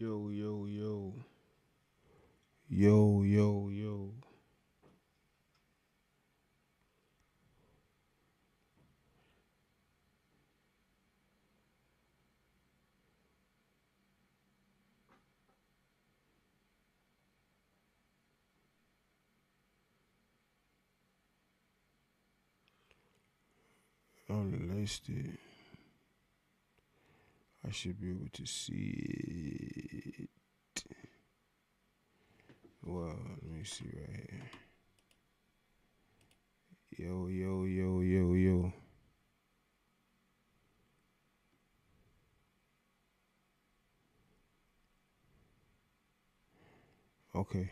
Yo, yo, yo. Yo, yo, yo. Unlisted. I should be able to see it. Well, let me see right here. Yo, yo, yo, yo, yo. Okay.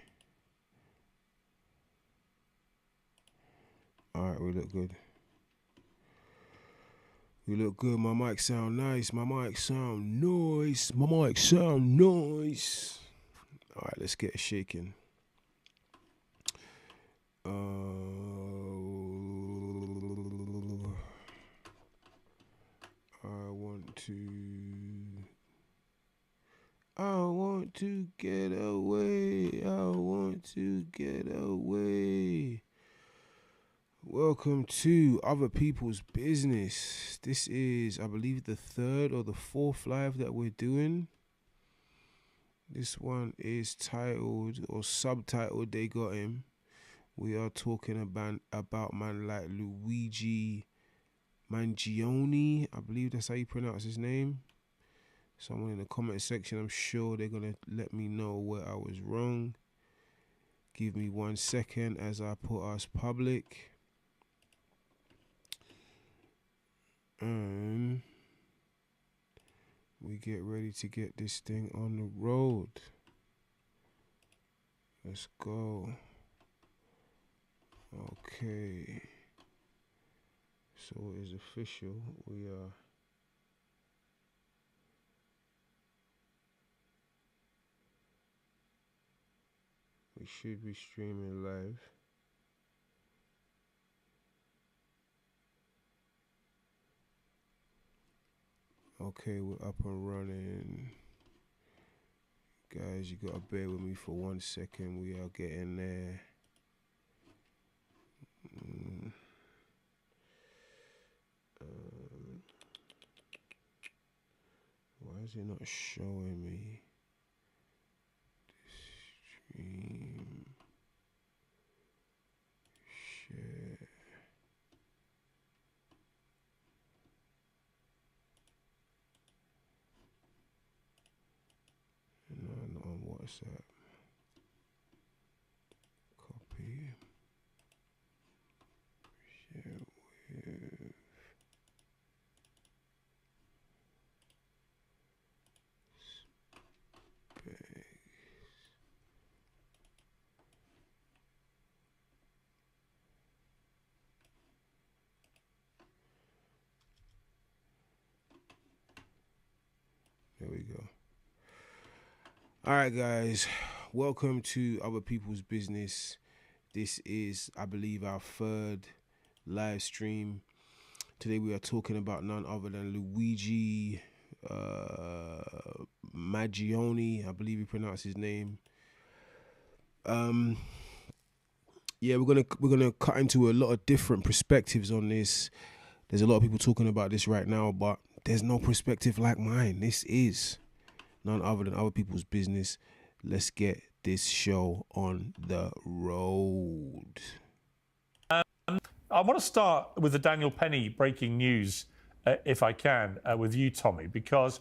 Alright, we look good. We look good. My mic sound nice. My mic sound nice. My mic sound nice. Alright, let's get it shaking. I want to get away. I want to get away. Welcome to Other People's Business. This is, I believe, the third or the fourth live that we're doing. This one is titled or subtitled They Got Him. We are talking about man like Luigi Mangione. I believe that's how you pronounce his name. Someone in the comment section, I'm sure they're going to let me know where I was wrong. Give me 1 second as I put us public. And we get ready to get this thing on the road. Let's go. Okay. So it is official. We should be streaming live. Okay, we're up and running. Guys, you gotta bear with me for 1 second. We are getting there. Why is it not showing me? Stream. Share. No, not on WhatsApp. Copy. Share with. There we go. All right, guys. Welcome to Other People's Business. This is, I believe, our third live stream. Today we are talking about none other than Luigi Mangione. I believe you pronounce his name. Yeah, we're gonna cut into a lot of different perspectives on this. There's a lot of people talking about this right now, but there's no perspective like mine. This is none other than Other People's Business. Let's get this show on the road. I want to start with the Daniel Penny breaking news, if I can, with you, Tommy, because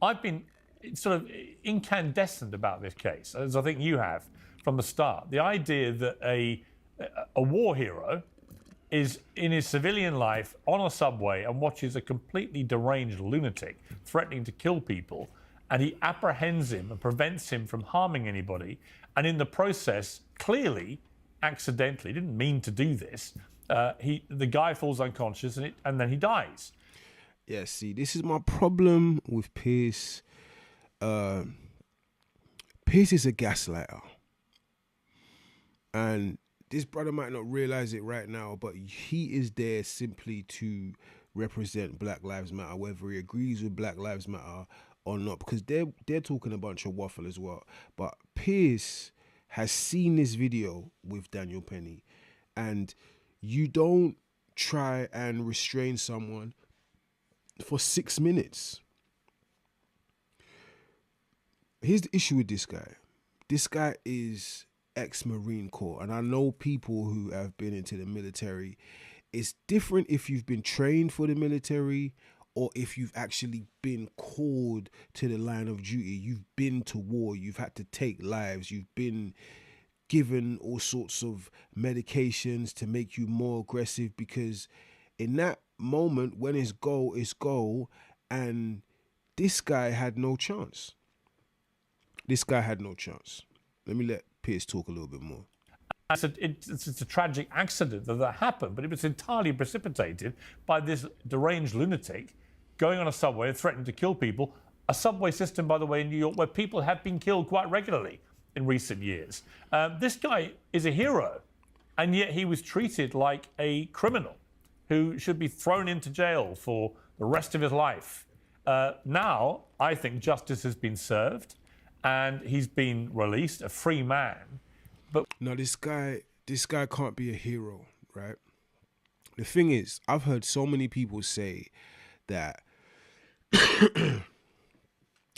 I've been sort of incandescent about this case, as I think you have from the start. The idea that a war hero is in his civilian life on a subway and watches a completely deranged lunatic threatening to kill people, and he apprehends him and prevents him from harming anybody, and in the process, clearly, accidentally, didn't mean to do this, the guy falls unconscious and then he dies. Yeah, see, this is my problem with Piers. Piers is a gaslighter. And this brother might not realize it right now, but he is there simply to represent Black Lives Matter, whether he agrees with Black Lives Matter or not, because they're talking a bunch of waffle as well. But Piers has seen this video with Daniel Penny, and you don't try and restrain someone for 6 minutes. Here's the issue with this guy. This guy is ex-Marine Corps, and I know people who have been into the military. It's different if you've been trained for the military or if you've actually been called to the line of duty. You've been to war, you've had to take lives, you've been given all sorts of medications to make you more aggressive, because in that moment when it's go, and this guy had no chance. Let me let Piers talk a little bit more. It's a tragic accident that happened, but it was entirely precipitated by this deranged lunatic going on a subway and threatening to kill people. A subway system, by the way, in New York, where people have been killed quite regularly in recent years. This guy is a hero, and yet he was treated like a criminal who should be thrown into jail for the rest of his life. Now, I think justice has been served, and he's been released, a free man. But no, this guy can't be a hero, right? The thing is, I've heard so many people say that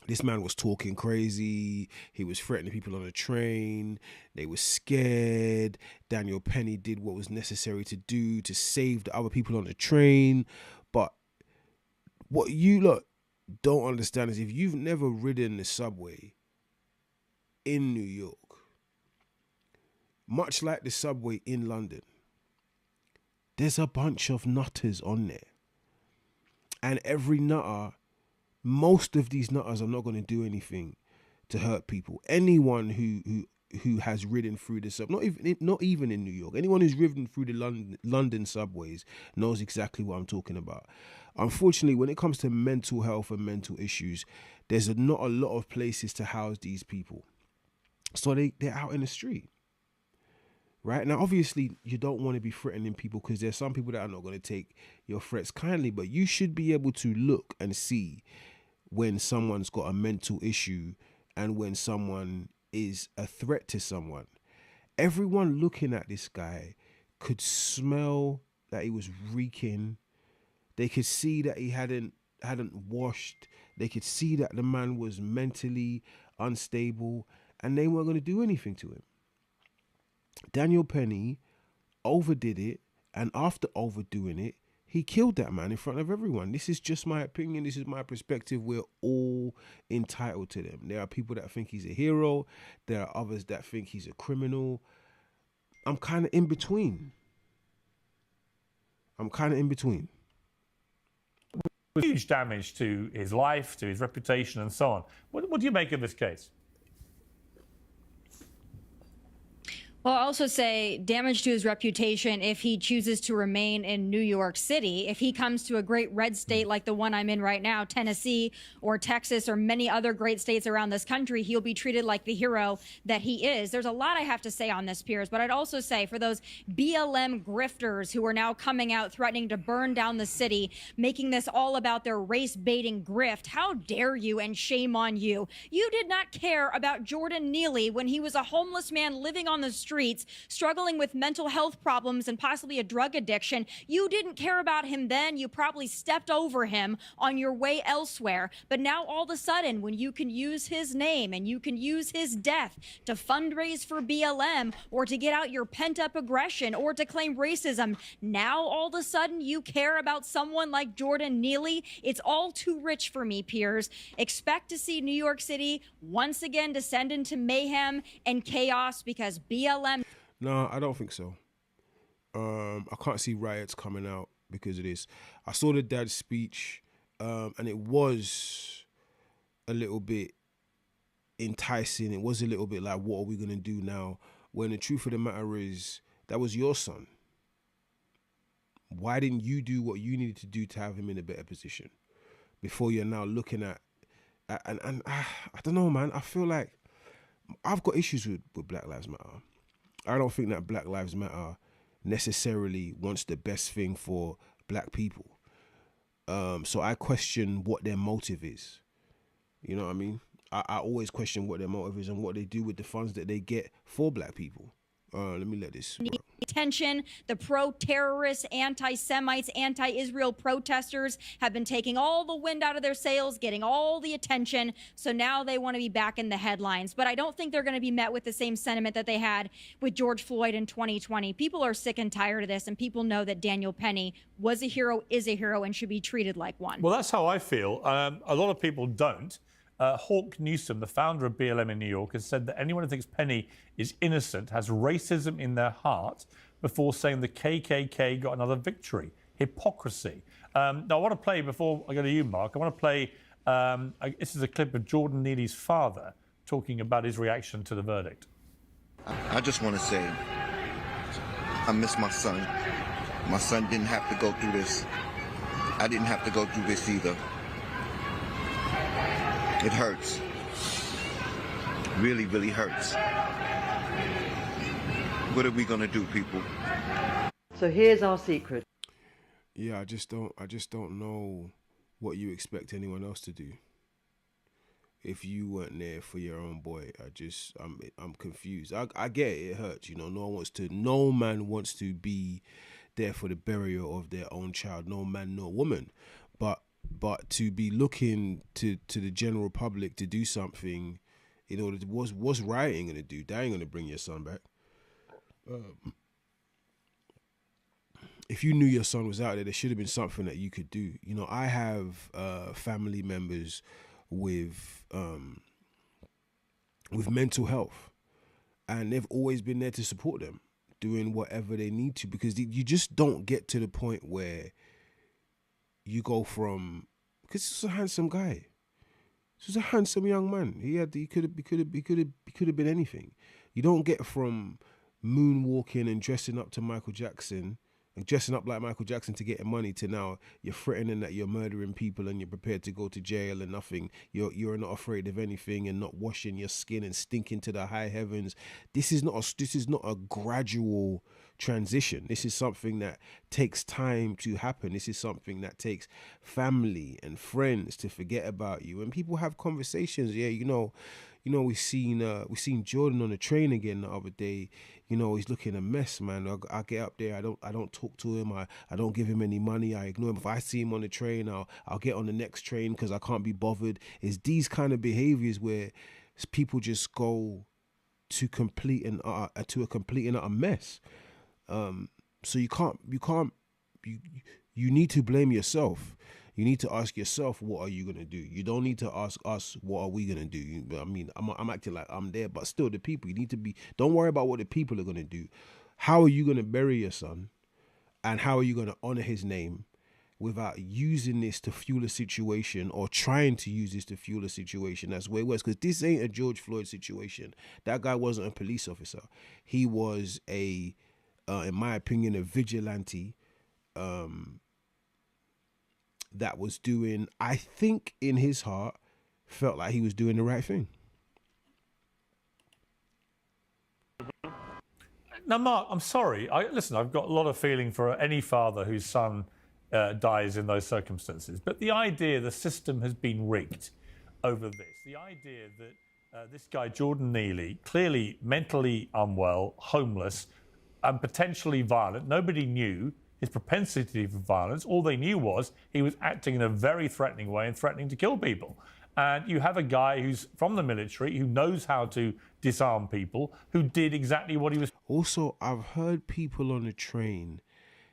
this man was talking crazy, he was threatening people on a train, they were scared, Daniel Penny did what was necessary to do to save the other people on the train. But what you lot don't understand is, if you've never ridden the subway in New York, much like the subway in London, there's a bunch of nutters on there. And every nutter, most of these nutters are not going to do anything to hurt people. Anyone who has ridden through the subway, not even in New York, anyone who's ridden through the London subways knows exactly what I'm talking about. Unfortunately, when it comes to mental health and mental issues, there's not a lot of places to house these people. So they're out in the street. Right? Now, obviously, you don't want to be threatening people, because there's some people that are not going to take your threats kindly, but you should be able to look and see when someone's got a mental issue and when someone is a threat to someone. Everyone looking at this guy could smell that he was reeking. They could see that he hadn't washed. They could see that the man was mentally unstable, and they weren't going to do anything to him. Daniel Penny overdid it, and after overdoing it, he killed that man in front of everyone. This is just my opinion. This is my perspective. We're all entitled to them. There are people that think he's a hero. There are others that think he's a criminal. I'm kind of in between. Huge damage to his life, to his reputation, and so on. What do you make of this case? Well, I'll also say damage to his reputation if he chooses to remain in New York City. If he comes to a great red state like the one I'm in right now, Tennessee or Texas or many other great states around this country, he'll be treated like the hero that he is. There's a lot I have to say on this, Piers, but I'd also say for those BLM grifters who are now coming out threatening to burn down the city, making this all about their race-baiting grift, how dare you, and shame on you. You did not care about Jordan Neely when he was a homeless man living on the streets, struggling with mental health problems and possibly a drug addiction. You didn't care about him then. You probably stepped over him on your way elsewhere. But now all of a sudden, when you can use his name and you can use his death to fundraise for BLM or to get out your pent-up aggression or to claim racism, now all of a sudden you care about someone like Jordan Neely. It's all too rich for me, Piers. Expect to see New York City once again descend into mayhem and chaos because BLM. No, I don't think so. I can't see riots coming out because of this. I saw the dad's speech, and it was a little bit enticing. It was a little bit like, what are we going to do now? When the truth of the matter is, that was your son. Why didn't you do what you needed to do to have him in a better position before you're now looking at and I don't know, man. I feel like I've got issues with Black Lives Matter. I don't think that Black Lives Matter necessarily wants the best thing for black people. So I question what their motive is. You know what I mean? I always question what their motive is and what they do with the funds that they get for black people. Let me let this work. Attention, the pro-terrorist, anti-Semites, anti-Israel protesters have been taking all the wind out of their sails, getting all the attention. So now they want to be back in the headlines. But I don't think they're going to be met with the same sentiment that they had with George Floyd in 2020. People are sick and tired of this, and people know that Daniel Penny was a hero, is a hero, and should be treated like one. Well, that's how I feel. A lot of people don't. Hawk Newsom, the founder of BLM in New York, has said that anyone who thinks Penny is innocent has racism in their heart before saying the KKK got another victory. Hypocrisy. Now, I want to play, before I go to you, Mark, I want to play, this is a clip of Jordan Neely's father talking about his reaction to the verdict. I just want to say, I miss my son. My son didn't have to go through this. I didn't have to go through this either. It hurts. Really, really hurts. What are we gonna do, people? So here's our secret. Yeah, I just don't know what you expect anyone else to do. If you weren't there for your own boy, I'm confused. I get it hurts, you know. No man wants to be there for the burial of their own child. No man, no woman. But to be looking to the general public to do something in order to, what's rioting going to do? That ain't going to bring your son back. If you knew your son was out there should have been something that you could do. You know, I have family members with mental health, and they've always been there to support them, doing whatever they need to, because you just don't get to the point where you go from, because he's a handsome guy. He's a handsome young man. He could have been anything. You don't get from moonwalking and dressing up to Michael Jackson and dressing up like Michael Jackson to get money to now you're threatening that you're murdering people and you're prepared to go to jail and nothing. You're not afraid of anything and not washing your skin and stinking to the high heavens. This is not a gradual transition. This is something that takes time to happen. This is something that takes family and friends to forget about you. And people have conversations. Yeah, you know, we seen Jordan on the train again the other day. You know, he's looking a mess, man. I get up there, I don't talk to him. I don't give him any money. I ignore him. If I see him on the train, I'll get on the next train because I can't be bothered. It's these kind of behaviors where people just go to a complete and utter mess. So you need to blame yourself. You need to ask yourself, what are you going to do? You don't need to ask us, what are we going to do? I mean, I'm acting like I'm there, but still the people, don't worry about what the people are going to do. How are you going to bury your son? And how are you going to honor his name without using this to fuel a situation or trying to use this to fuel a situation that's way worse? Because this ain't a George Floyd situation. That guy wasn't a police officer. He was in my opinion, a vigilante that was doing, I think in his heart, felt like he was doing the right thing. Now, Mark, I'm sorry. Listen, I've got a lot of feeling for any father whose son dies in those circumstances. But the idea the system has been rigged over this, the idea that this guy, Jordan Neely, clearly mentally unwell, homeless, and potentially violent. Nobody knew his propensity for violence. All they knew was he was acting in a very threatening way and threatening to kill people. And you have a guy who's from the military, who knows how to disarm people, who did exactly what he was. Also, I've heard people on the train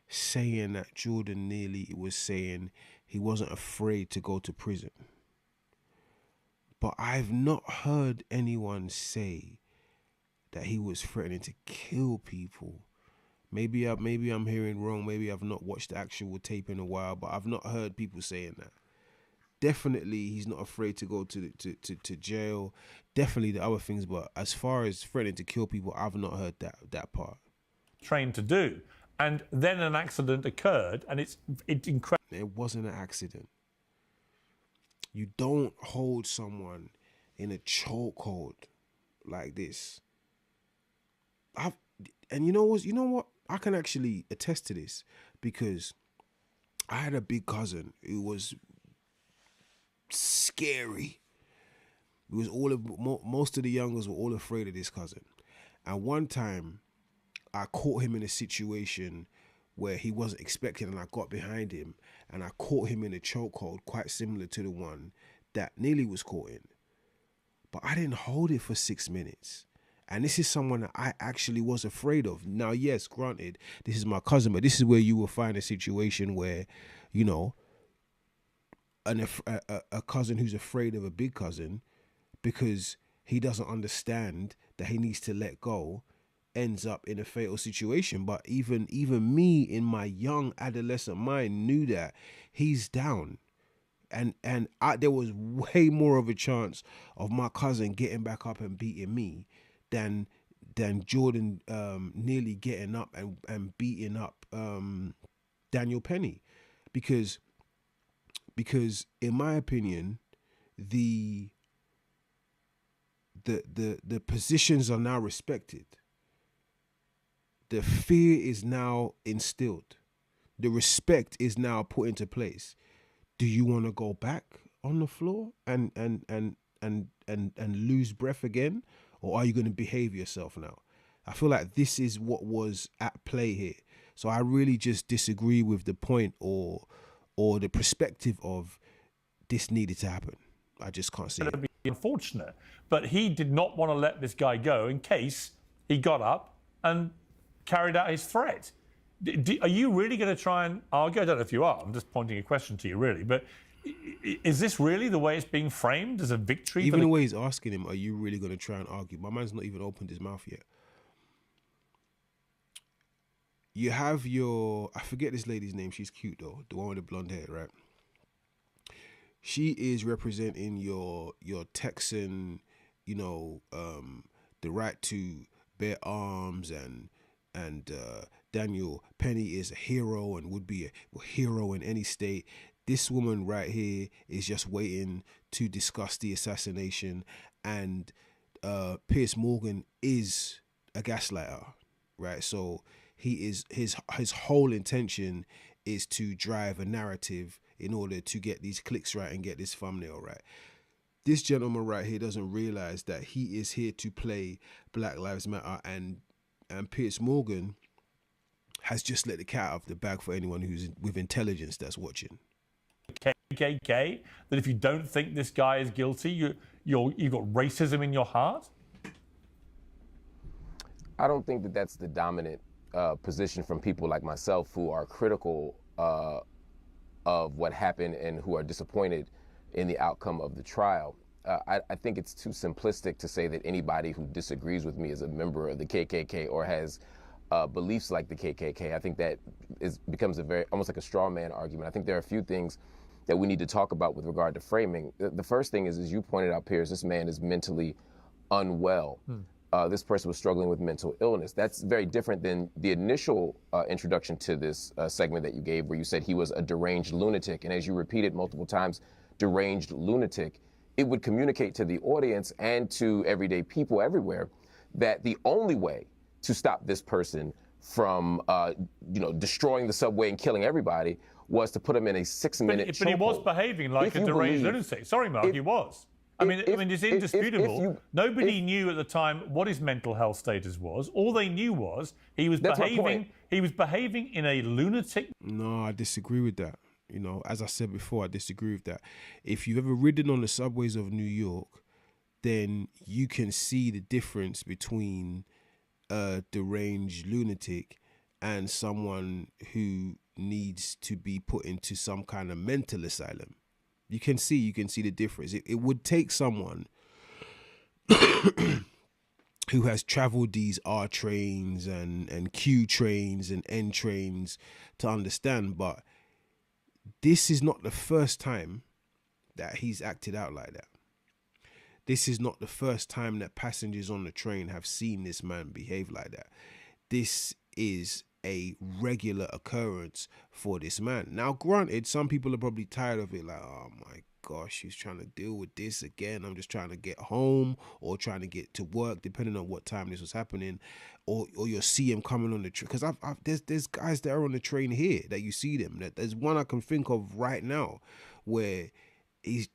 saying that Jordan Neely was saying he wasn't afraid to go to prison. But I've not heard anyone say that he was threatening to kill people. Maybe I'm hearing wrong. Maybe I've not watched the actual tape in a while, but I've not heard people saying that. Definitely, he's not afraid to go to jail. Definitely the other things, but as far as threatening to kill people, I've not heard that part. Trained to do, and then an accident occurred, and it's incredible. It wasn't an accident. You don't hold someone in a chokehold like this. And you know what? I can actually attest to this because I had a big cousin who was scary. We was most of the youngers were all afraid of this cousin. And one time, I caught him in a situation where he wasn't expecting, and I got behind him, and I caught him in a chokehold quite similar to the one that Neely was caught in. But I didn't hold it for 6 minutes. And this is someone that I actually was afraid of. Now, yes, granted, this is my cousin, but this is where you will find a situation where, you know, a cousin who's afraid of a big cousin because he doesn't understand that he needs to let go ends up in a fatal situation. But even me in my young adolescent mind knew that he's down. And there was way more of a chance of my cousin getting back up and beating me than Jordan nearly getting up and beating up Daniel Penny, because in my opinion the positions are now respected. The fear is now instilled. The respect is now put into place. Do you want to go back on the floor and lose breath again? Or are you going to behave yourself now? I feel like this is what was at play here. So I really just disagree with the point or the perspective of this needed to happen. I just can't see it. It'd be unfortunate. But he did not want to let this guy go in case he got up and carried out his threat. Are you really going to try and argue? I don't know if you are. I'm just pointing a question to you, really. But is this really the way it's being framed as a victory? Even the way he's asking him, are you really going to try and argue? My man's not even opened his mouth yet. You have I forget this lady's name. She's cute, though. The one with the blonde hair, right? She is representing your Texan, the right to bear arms, and Daniel Penny is a hero and would be a hero in any state. This woman right here is just waiting to discuss the assassination, and Piers Morgan is a gaslighter, right? So his whole intention is to drive a narrative in order to get these clicks right and get this thumbnail right. This gentleman right here doesn't realize that he is here to play Black Lives Matter, and Piers Morgan has just let the cat out of the bag for anyone who's with intelligence that's watching. KKK, that if you don't think this guy is guilty, you've got racism in your heart? I don't think that that's the dominant position from people like myself who are critical of what happened and who are disappointed in the outcome of the trial. I think it's too simplistic to say that anybody who disagrees with me is a member of the KKK or has beliefs like the KKK. I think that becomes almost like a straw man argument. I think there are a few things that we need to talk about with regard to framing. The first thing is, as you pointed out, Piers, this man is mentally unwell. This person was struggling with mental illness. That's very different than the initial introduction to this segment that you gave, where you said he was a deranged lunatic. And as you repeated multiple times, deranged lunatic, it would communicate to the audience and to everyday people everywhere that the only way to stop this person from, destroying the subway and killing everybody was to put him in a 6-minute chokehold. But he was behaving like a deranged lunatic. Sorry, Mark, he was. I mean, it's indisputable. Nobody knew at the time what his mental health status was. All they knew was he was behaving. He was behaving in a lunatic. No, I disagree with that. As I said before, I disagree with that. If you've ever ridden on the subways of New York, then you can see the difference between a deranged lunatic and someone who needs to be put into some kind of mental asylum. You can see the difference. It would take someone who has traveled these R trains and Q trains and N trains to understand, but this is not the first time that he's acted out like that. This is not the first time that passengers on the train have seen this man behave like that. This is a regular occurrence for this man. Now, granted, some people are probably tired of it, like, oh my gosh, he's trying to deal with this again. I'm just trying to get home or trying to get to work, depending on what time this was happening. Or you'll see him coming on the train. Because there's guys that are on the train here that you see them. There's one I can think of right now where he's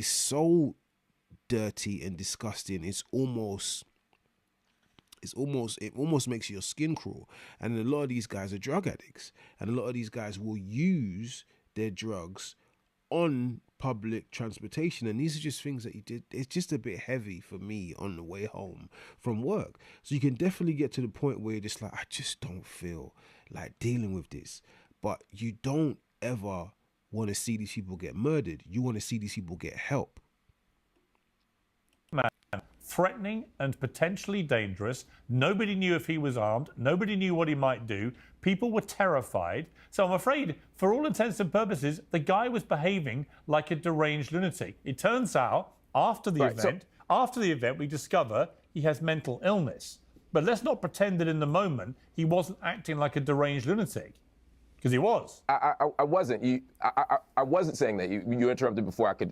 so dirty and disgusting. It almost makes your skin crawl. And a lot of these guys are drug addicts, and a lot of these guys will use their drugs on public transportation, and these are just things that you did. It's just a bit heavy for me on the way home from work. So you can definitely get to the point where you're just like, I just don't feel like dealing with this. But you don't ever want to see these people get murdered. You want to see these people get help. Threatening and potentially dangerous. Nobody knew if he was armed. Nobody knew what he might do. People were terrified. So I'm afraid, for all intents and purposes, the guy was behaving like a deranged lunatic. It turns out, after the event, we discover he has mental illness. But let's not pretend that in the moment he wasn't acting like a deranged lunatic, because he was. I wasn't. I wasn't saying that. You interrupted before I could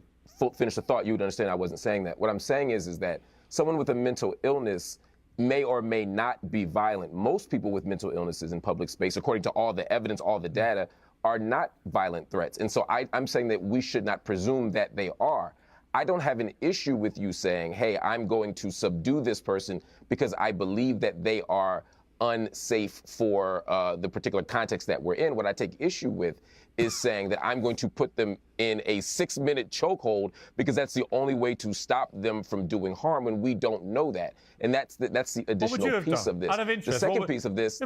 finish the thought. You would understand I wasn't saying that. What I'm saying is that someone with a mental illness may or may not be violent. Most people with mental illnesses in public space, according to all the evidence, all the data, are not violent threats. And so I'm saying that we should not presume that they are. I don't have an issue with you saying, hey, I'm going to subdue this person because I believe that they are unsafe for the particular context that we're in. What I take issue with is saying that I'm going to put them in a 6-minute chokehold because that's the only way to stop them from doing harm when we don't know that. And that's the additional piece of this. Out of interest, the second piece of this,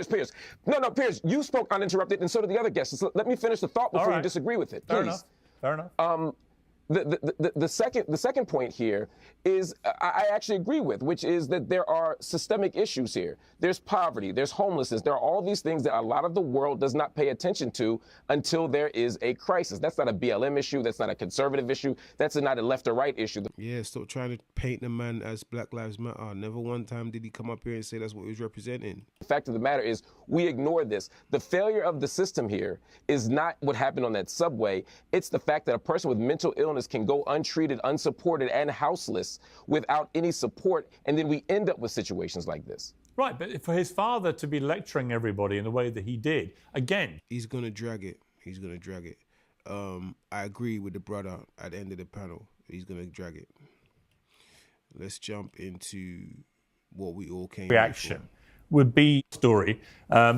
Piers. No, Piers, you spoke uninterrupted, and so did the other guests. So let me finish the thought before you disagree with it, please. Fair enough. The second point here is I actually agree with, which is that there are systemic issues here. There's poverty, there's homelessness, there are all these things that a lot of the world does not pay attention to until there is a crisis. That's not a BLM issue, that's not a conservative issue, that's not a left or right issue. Yeah, stop trying to paint the man as Black Lives Matter. Never one time did he come up here and say that's what he was representing. The fact of the matter is we ignore this. The failure of the system here is not what happened on that subway. It's the fact that a person with mental illness can go untreated, unsupported, and houseless without any support, and then we end up with situations like this. Right, but for his father to be lecturing everybody in the way that he did, again... He's going to drag it. He's going to drag it. I agree with the brother at the end of the panel. He's going to drag it. Let's jump into what we all came reaction would be story,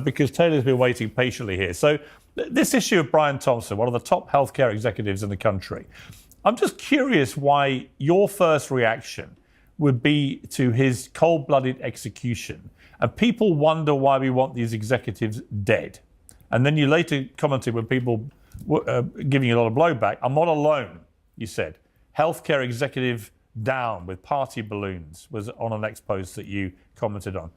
because Taylor's been waiting patiently here. So this issue of Brian Thompson, one of the top healthcare executives in the country, I'm just curious why your first reaction would be to his cold-blooded execution. And people wonder why we want these executives dead. And then you later commented when people were giving you a lot of blowback, I'm not alone, you said. Healthcare executive down with party balloons was on a next post that you commented on.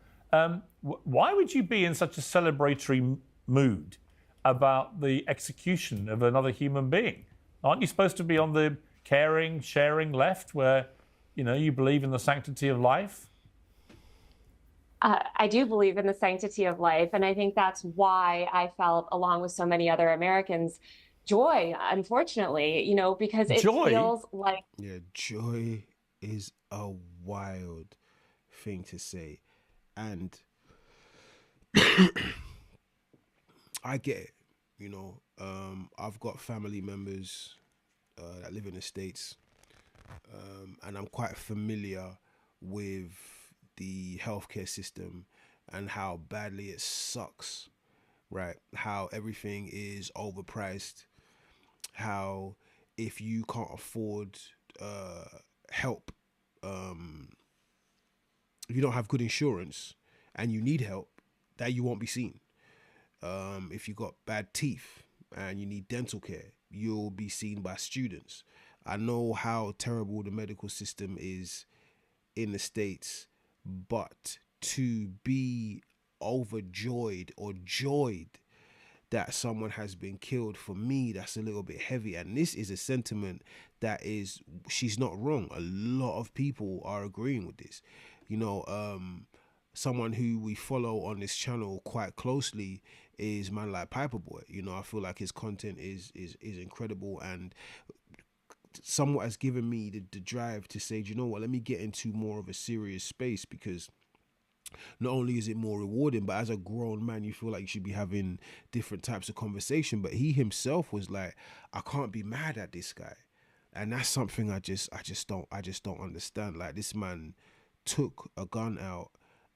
Why would you be in such a celebratory mood about the execution of another human being? Aren't you supposed to be on the caring, sharing left where, you know, you believe in the sanctity of life? I do believe in the sanctity of life. And I think that's why I felt, along with so many other Americans, joy, unfortunately, you know, because it feels like... Yeah, joy is a wild thing to say. And I get it, you know. I've got family members that live in the States, and I'm quite familiar with the healthcare system and how badly it sucks, right? How everything is overpriced, how if you can't afford help, if you don't have good insurance and you need help, that you won't be seen. If you got bad teeth and you need dental care, you'll be seen by students. I know how terrible the medical system is in the States, but to be overjoyed or joyed that someone has been killed, for me, that's a little bit heavy. And this is a sentiment that is, she's not wrong. A lot of people are agreeing with this. You know, someone who we follow on this channel quite closely is man like Piperboy. You know, I feel like his content is incredible, and somewhat has given me the drive to say, you know what, let me get into more of a serious space, because not only is it more rewarding, but as a grown man, you feel like you should be having different types of conversation. But he himself was like, I can't be mad at this guy. And that's something I just don't understand. Like, this man took a gun out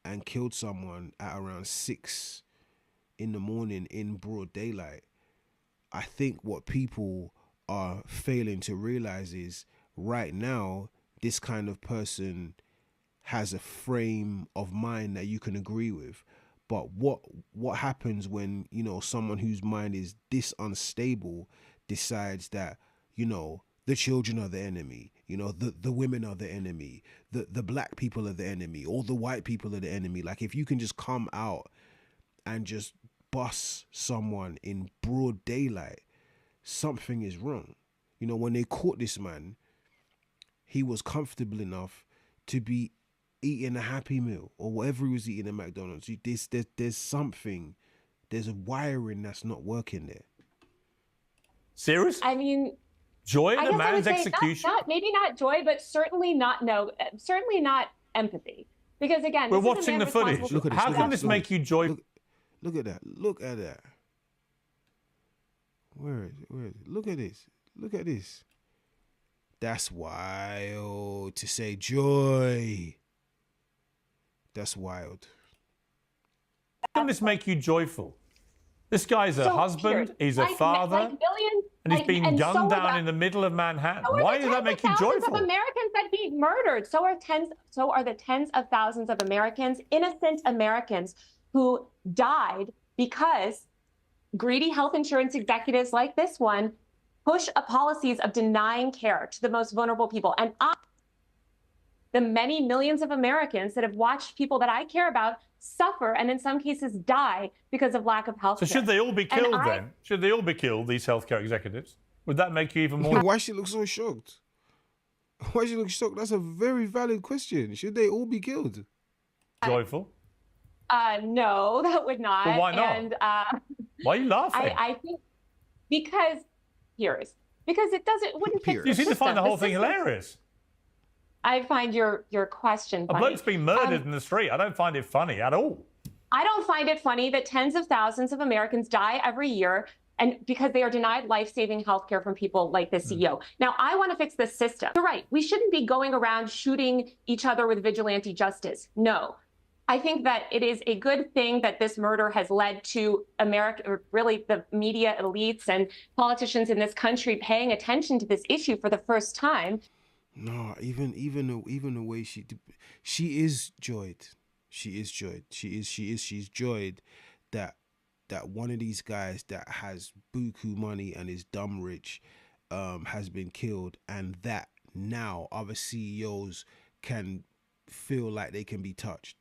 and killed someone at around 6 in the morning in broad daylight. I think what people are failing to realize is right now, this kind of person has a frame of mind that you can agree with. But what happens when, you know, someone whose mind is this unstable decides that, you know, the children are the enemy, you know, the women are the enemy, the black people are the enemy, or the white people are the enemy. Like, if you can just come out and just bust someone in broad daylight, something is wrong. You know, when they caught this man, he was comfortable enough to be eating a Happy Meal or whatever he was eating at McDonald's. There's something, there's a wiring that's not working there. Serious? I mean, joy in I a guess I would man's say execution? maybe not joy, but certainly not empathy. Because again, we're this is a watching man the footage. responsible for- How can this make you joyful? Look at that. Look at that. Where is it? Where is it? Look at this. Look at this. That's wild to say joy. That's wild. How can this make you joyful? This guy's a husband, he's a father, and he's being gunned down in the middle of Manhattan. Why does that make you joyful? Thousands of Americans that be murdered. So are the tens of thousands of Americans, innocent Americans, who died because greedy health insurance executives like this one push policies of denying care to the most vulnerable people. And the many millions of Americans that have watched people that I care about suffer and in some cases die because of lack of health care. So should they all be killed then? Should they all be killed, these healthcare executives? Would that make you even more... Why she look so shocked? Why she look shocked? That's a very valid question. Should they all be killed? Joyful? No, that would not. Well, why not? And, why are you laughing? I think because it wouldn't fix the You seem to find the whole thing system. hilarious. I find your question funny. A bloke's been murdered in the street. I don't find it funny at all. I don't find it funny that tens of thousands of Americans die every year and because they are denied life-saving health care from people like the CEO. Now, I want to fix the system. You're right. We shouldn't be going around shooting each other with vigilante justice. No. I think that it is a good thing that this murder has led to America, or really the media elites and politicians in this country paying attention to this issue for the first time. No, even the way she is joyed. She's joyed that one of these guys that has buku money and is dumb rich has been killed, and that now other CEOs can feel like they can be touched.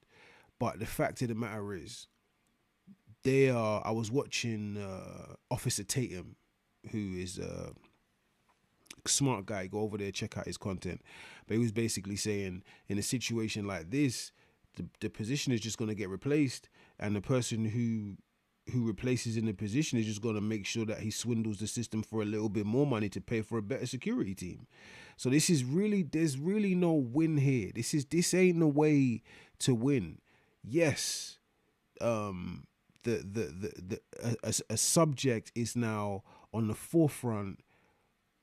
But the fact of the matter is, I was watching Officer Tatum, who is smart guy. Go over there, check out his content. But he was basically saying, in a situation like this, the position is just going to get replaced, and the person who replaces in the position is just going to make sure that he swindles the system for a little bit more money to pay for a better security team. So there's really no win here. This ain't the way to win. Yes, a subject is now on the forefront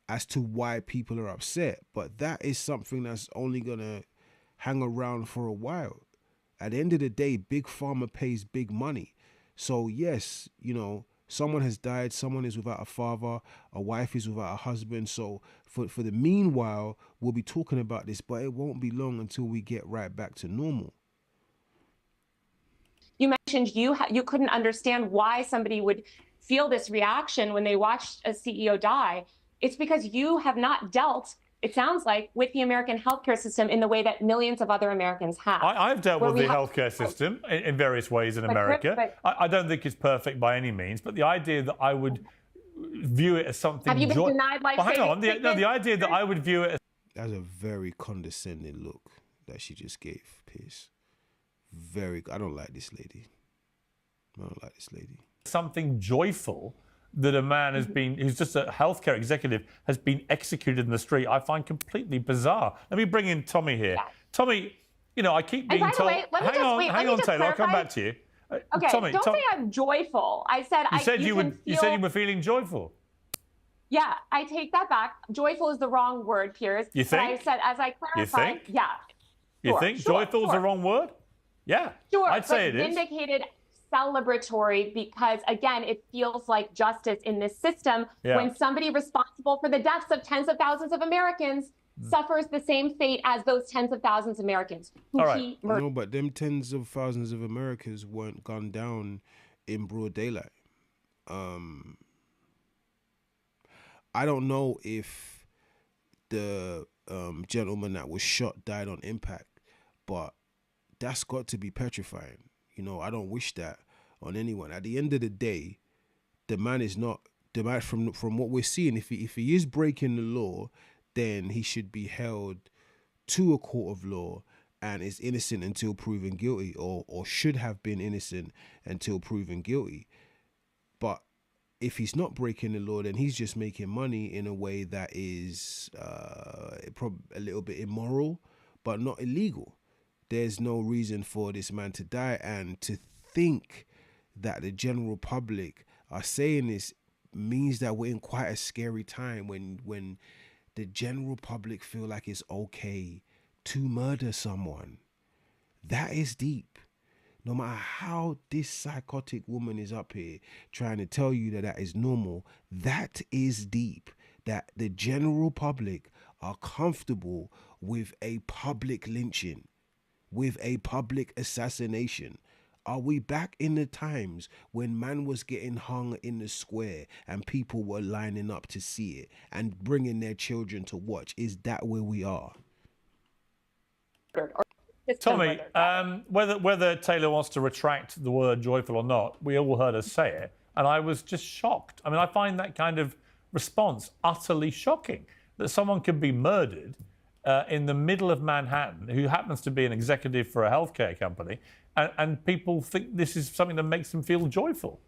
as to why people are upset, but that is something that's only gonna hang around for a while. At the end of the day, big pharma pays big money. So yes, you know, someone has died, someone is without a father, a wife is without a husband. So for the meanwhile, we'll be talking about this, but it won't be long until we get right back to normal. You mentioned you couldn't understand why somebody would feel this reaction when they watched a CEO die. It's because you have not dealt, it sounds like, with the American healthcare system in the way that millions of other Americans have. I've dealt with the healthcare system in various ways in America. I don't think it's perfect by any means, but the idea that I would view it as something... Have you been denied life-saving treatment? The idea that I would view it as... That's a very condescending look that she just gave, Piers. I don't like this lady. Something joyful that a man who's just a healthcare executive, has been executed in the street, I find completely bizarre. Let me bring in Tommy here. Yeah. Tommy, You know, I keep And being by the told. way, let me hang on, just Taylor. I'll come clarify. back to you. Okay, Tommy, don't say I'm joyful. I said you said you can you said you were feeling joyful. Yeah, I take that back. Joyful is the wrong word, Piers. You think? But I said, as I clarified, You think? yeah. You Sure, think sure, joyful is the wrong word? Yeah, Sure, I'd say it is. Vindicated, celebratory, because again, it feels like justice in this system when somebody responsible for the deaths of tens of thousands of Americans suffers the same fate as those tens of thousands of Americans who he murdered. No, but them tens of thousands of Americans weren't gunned down in broad daylight. I don't know if the gentleman that was shot died on impact, but that's got to be petrifying. You know, I don't wish that on anyone. At the end of the day, the man is not the man. From what we're seeing, if he is breaking the law, then he should be held to a court of law and is innocent until proven guilty, or should have been innocent until proven guilty. But if he's not breaking the law, then he's just making money in a way that is probably a little bit immoral, but not illegal. There's no reason for this man to die, and to think that the general public are saying this means that we're in quite a scary time when the general public feel like it's okay to murder someone. That is deep. No matter how this psychotic woman is up here trying to tell you that that is normal, that is deep. That the general public are comfortable with a public lynching, with a public assassination. Are we back in the times when man was getting hung in the square and people were lining up to see it and bringing their children to watch? Is that where we are? Tommy, whether Taylor wants to retract the word joyful or not, we all heard her say it, and I was just shocked. I mean, I find that kind of response utterly shocking, that someone could be murdered in the middle of Manhattan, who happens to be an executive for a healthcare company, and people think this is something that makes them feel joyful.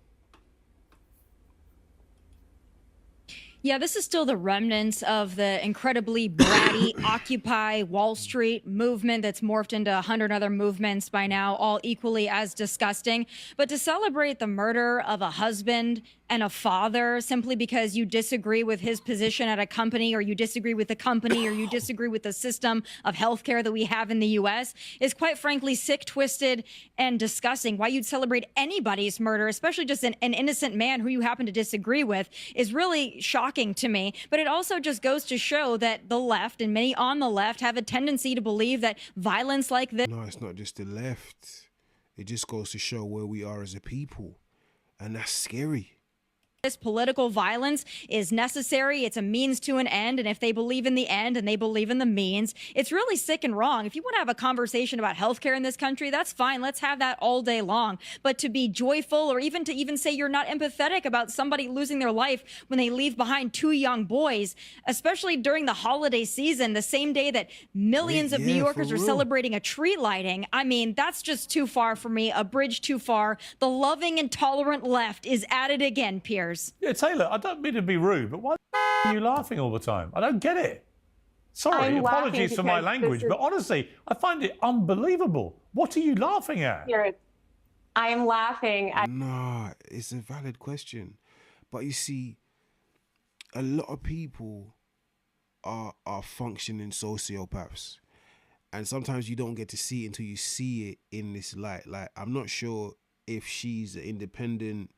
Yeah, this is still the remnants of the incredibly bratty Occupy Wall Street movement that's morphed into 100 other movements by now, all equally as disgusting. But to celebrate the murder of a husband and a father simply because you disagree with his position at a company, or you disagree with the company, or you disagree with the system of healthcare that we have in the U.S. is quite frankly sick, twisted, and disgusting. Why you'd celebrate anybody's murder, especially just an innocent man who you happen to disagree with, is really shocking to me. But it also just goes to show that the left, and many on the left, have a tendency to believe that violence like this... No, it's not just the left. It just goes to show where we are as a people. And that's scary. This political violence is necessary. It's a means to an end. And if they believe in the end and they believe in the means, it's really sick and wrong. If you want to have a conversation about healthcare in this country, that's fine. Let's have that all day long. But to be joyful, or even to say you're not empathetic about somebody losing their life when they leave behind two young boys, especially during the holiday season, the same day that millions of New Yorkers are celebrating a tree lighting. I mean, that's just too far for me, a bridge too far. The loving and tolerant left is at it again, Piers. Yeah, Taylor, I don't mean to be rude, but why are you laughing all the time? I don't get it. Sorry, apologies for my language, but honestly, I find it unbelievable. What are you laughing at? I am laughing at... Nah, it's a valid question. But you see, a lot of people are functioning sociopaths. And sometimes you don't get to see it until you see it in this light. Like, I'm not sure if she's an independent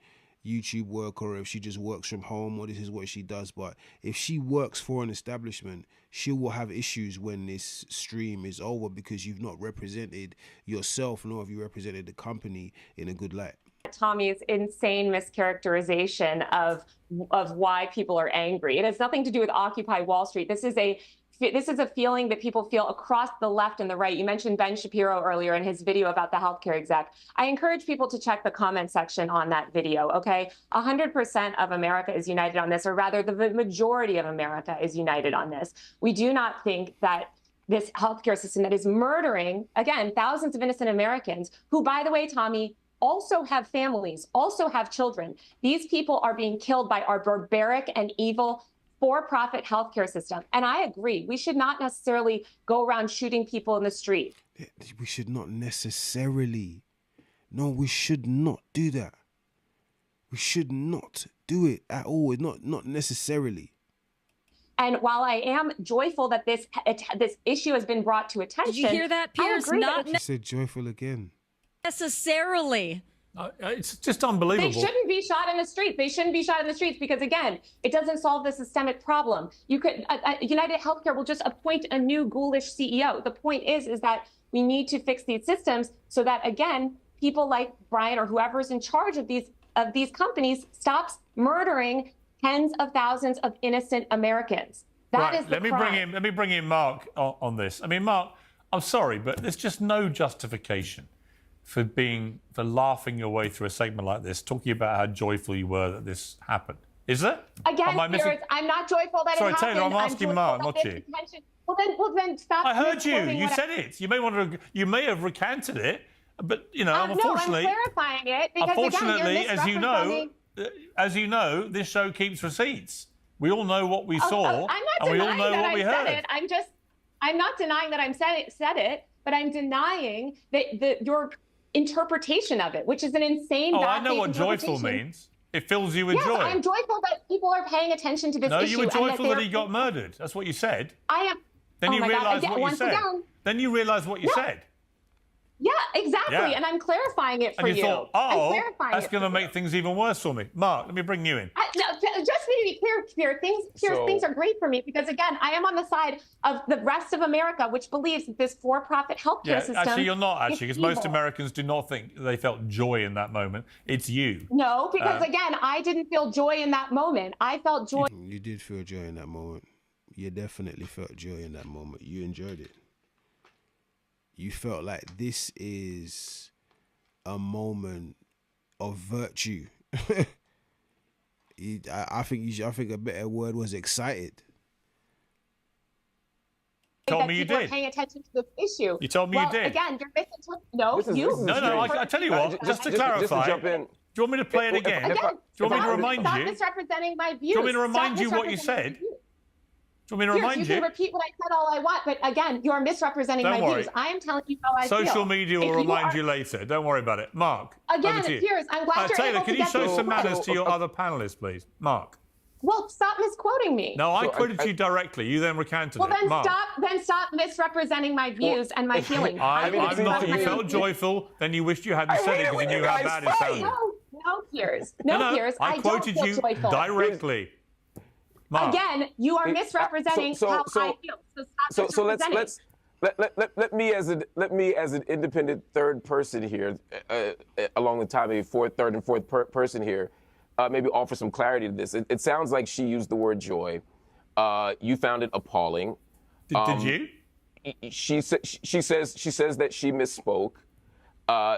YouTube worker or if she just works from home or this is what she does, but if she works for an establishment, she will have issues when this stream is over because you've not represented yourself, nor have you represented the company in a good light. Tommy's insane mischaracterization of why people are angry. It has nothing to do with Occupy Wall Street. This is a feeling that people feel across the left and the right. You mentioned Ben Shapiro earlier in his video about the healthcare exec. I encourage people to check the comment section on that video, okay? 100% of America is united on this, or rather the majority of America is united on this. We do not think that this healthcare system that is murdering, again, thousands of innocent Americans, who, by the way, Tommy, also have families, also have children. These people are being killed by our barbaric and evil for-profit healthcare system. And I agree, we should not necessarily go around shooting people in the street. We should not necessarily. No, we should not do that. We should not do it at all. Not necessarily. And while I am joyful that this issue has been brought to attention, Did you hear that, Piers? Not She said joyful again. necessarily. It's just unbelievable. They shouldn't be shot in the streets. They shouldn't be shot in the streets because, again, it doesn't solve the systemic problem. You could UnitedHealthcare will just appoint a new ghoulish CEO. The point is that we need to fix these systems so that, again, people like Brian or whoever is in charge of these companies stops murdering tens of thousands of innocent Americans. That is the crime. Let me bring in Mark on this. I mean, Mark, I'm sorry, but there's just no justification for laughing your way through a segment like this, talking about how joyful you were that this happened. Is there? Again, Piers, I'm not joyful that it happened. Sorry, Taylor, I'm asking Mark, not you. Well, then stop. I heard you. You said it. You may have recanted it, but unfortunately, no, I'm clarifying it because unfortunately, again, as you know, this show keeps receipts. We all know what we saw, and we all know what we heard. I'm not denying that I said it, but I'm denying that your interpretation of it, which is an insane. I know what joyful means. It fills you with joy. I'm joyful that people are paying attention to this issue. No, you were joyful that he got murdered. That's what you said. I am. Then you realised what you said. Then you realised what you said. Yeah, exactly. Yeah. And I'm clarifying it for you. And you thought, that's going to make things even worse for me. Mark, let me bring you in. Just to be clear, things are great for me because, again, I am on the side of the rest of America, which believes that this for-profit healthcare system. Actually, you're not, because most Americans do not think they felt joy in that moment. It's you. No, because, again, I didn't feel joy in that moment. I felt joy. You did feel joy in that moment. You definitely felt joy in that moment. You enjoyed it. You felt like this is a moment of virtue. I think a better word was excited. You told me you did. Paying attention to this issue. You told me you did. Again, you're misinterpreting. No. I tell you what. Just to clarify. Jump in. Do you want me to play it again? Do you want me to remind you? Stop misrepresenting my views. Do you want me to remind you what you said? Do you want me to remind you? You can repeat what I said all I want, but again, you're misrepresenting my views. I am telling you how I feel. Social media will remind you later. Don't worry about it. Mark, again, Piers, I'm glad you're Taylor, able can to you get show some manners to your other panelists, please? Mark. Well, stop misquoting me. No, I quoted you directly. You then recanted it. Mark. Then stop misrepresenting my views and my feelings. I'm not. You felt joyful, then you wished you hadn't said it because you knew how bad it sounded. No, Piers. No, Piers. I quoted you directly. Mark. Again, you are misrepresenting how I feel. So let me as an independent third person here, along the time maybe third and fourth person here, maybe offer some clarity to this. It sounds like she used the word joy. You found it appalling. Did you? She says that she misspoke.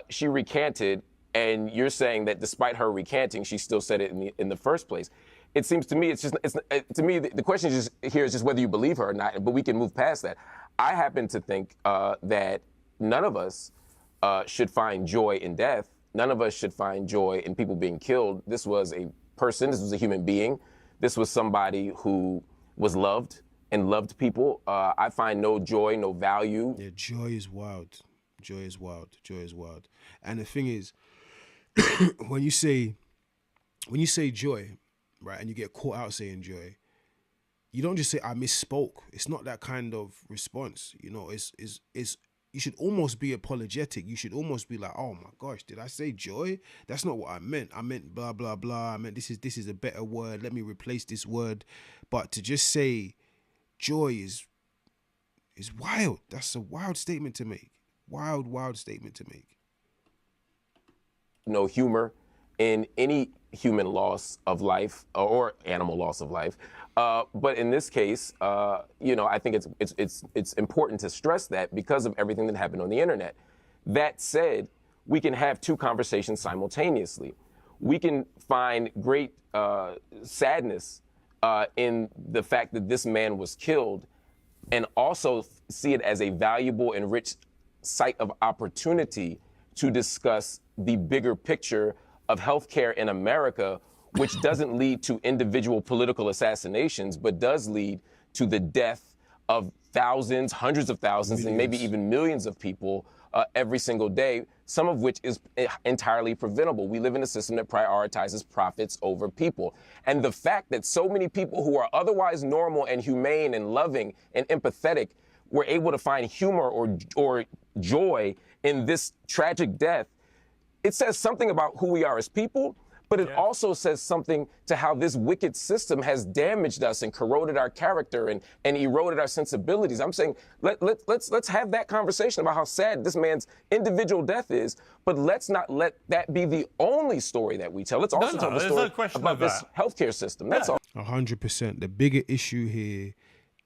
She recanted, and you're saying that despite her recanting, she still said it in the first place. It seems to me the question is just whether you believe her or not, but we can move past that. I happen to think that none of us should find joy in death. None of us should find joy in people being killed. This was a person. This was a human being. This was somebody who was loved and loved people. I find no joy, no value. Yeah, joy is wild. Joy is wild. Joy is wild. And the thing is, when you say joy, right, and you get caught out saying joy, you don't just say I misspoke. It's not that kind of response. You know, it's you should almost be apologetic. You should almost be like, oh my gosh, did I say joy? That's not what I meant. I meant blah blah blah. I meant this is a better word. Let me replace this word. But to just say joy is wild. That's a wild statement to make. Wild statement to make. No humor in any human loss of life or animal loss of life. But in this case, I think it's important to stress that because of everything that happened on the internet. That said, we can have two conversations simultaneously. We can find great sadness in the fact that this man was killed and also see it as a valuable and rich site of opportunity to discuss the bigger picture of healthcare in America, which doesn't lead to individual political assassinations, but does lead to the death of thousands, hundreds of thousands, and maybe even millions of people every single day, some of which is entirely preventable. We live in a system that prioritizes profits over people. And the fact that so many people who are otherwise normal and humane and loving and empathetic were able to find humor or joy in this tragic death, it says something about who we are as people, but it also says something to how this wicked system has damaged us and corroded our character and eroded our sensibilities. I'm saying let's have that conversation about how sad this man's individual death is, but let's not let that be the only story that we tell. Let's also tell the story about this healthcare system. That's all. 100%. The bigger issue here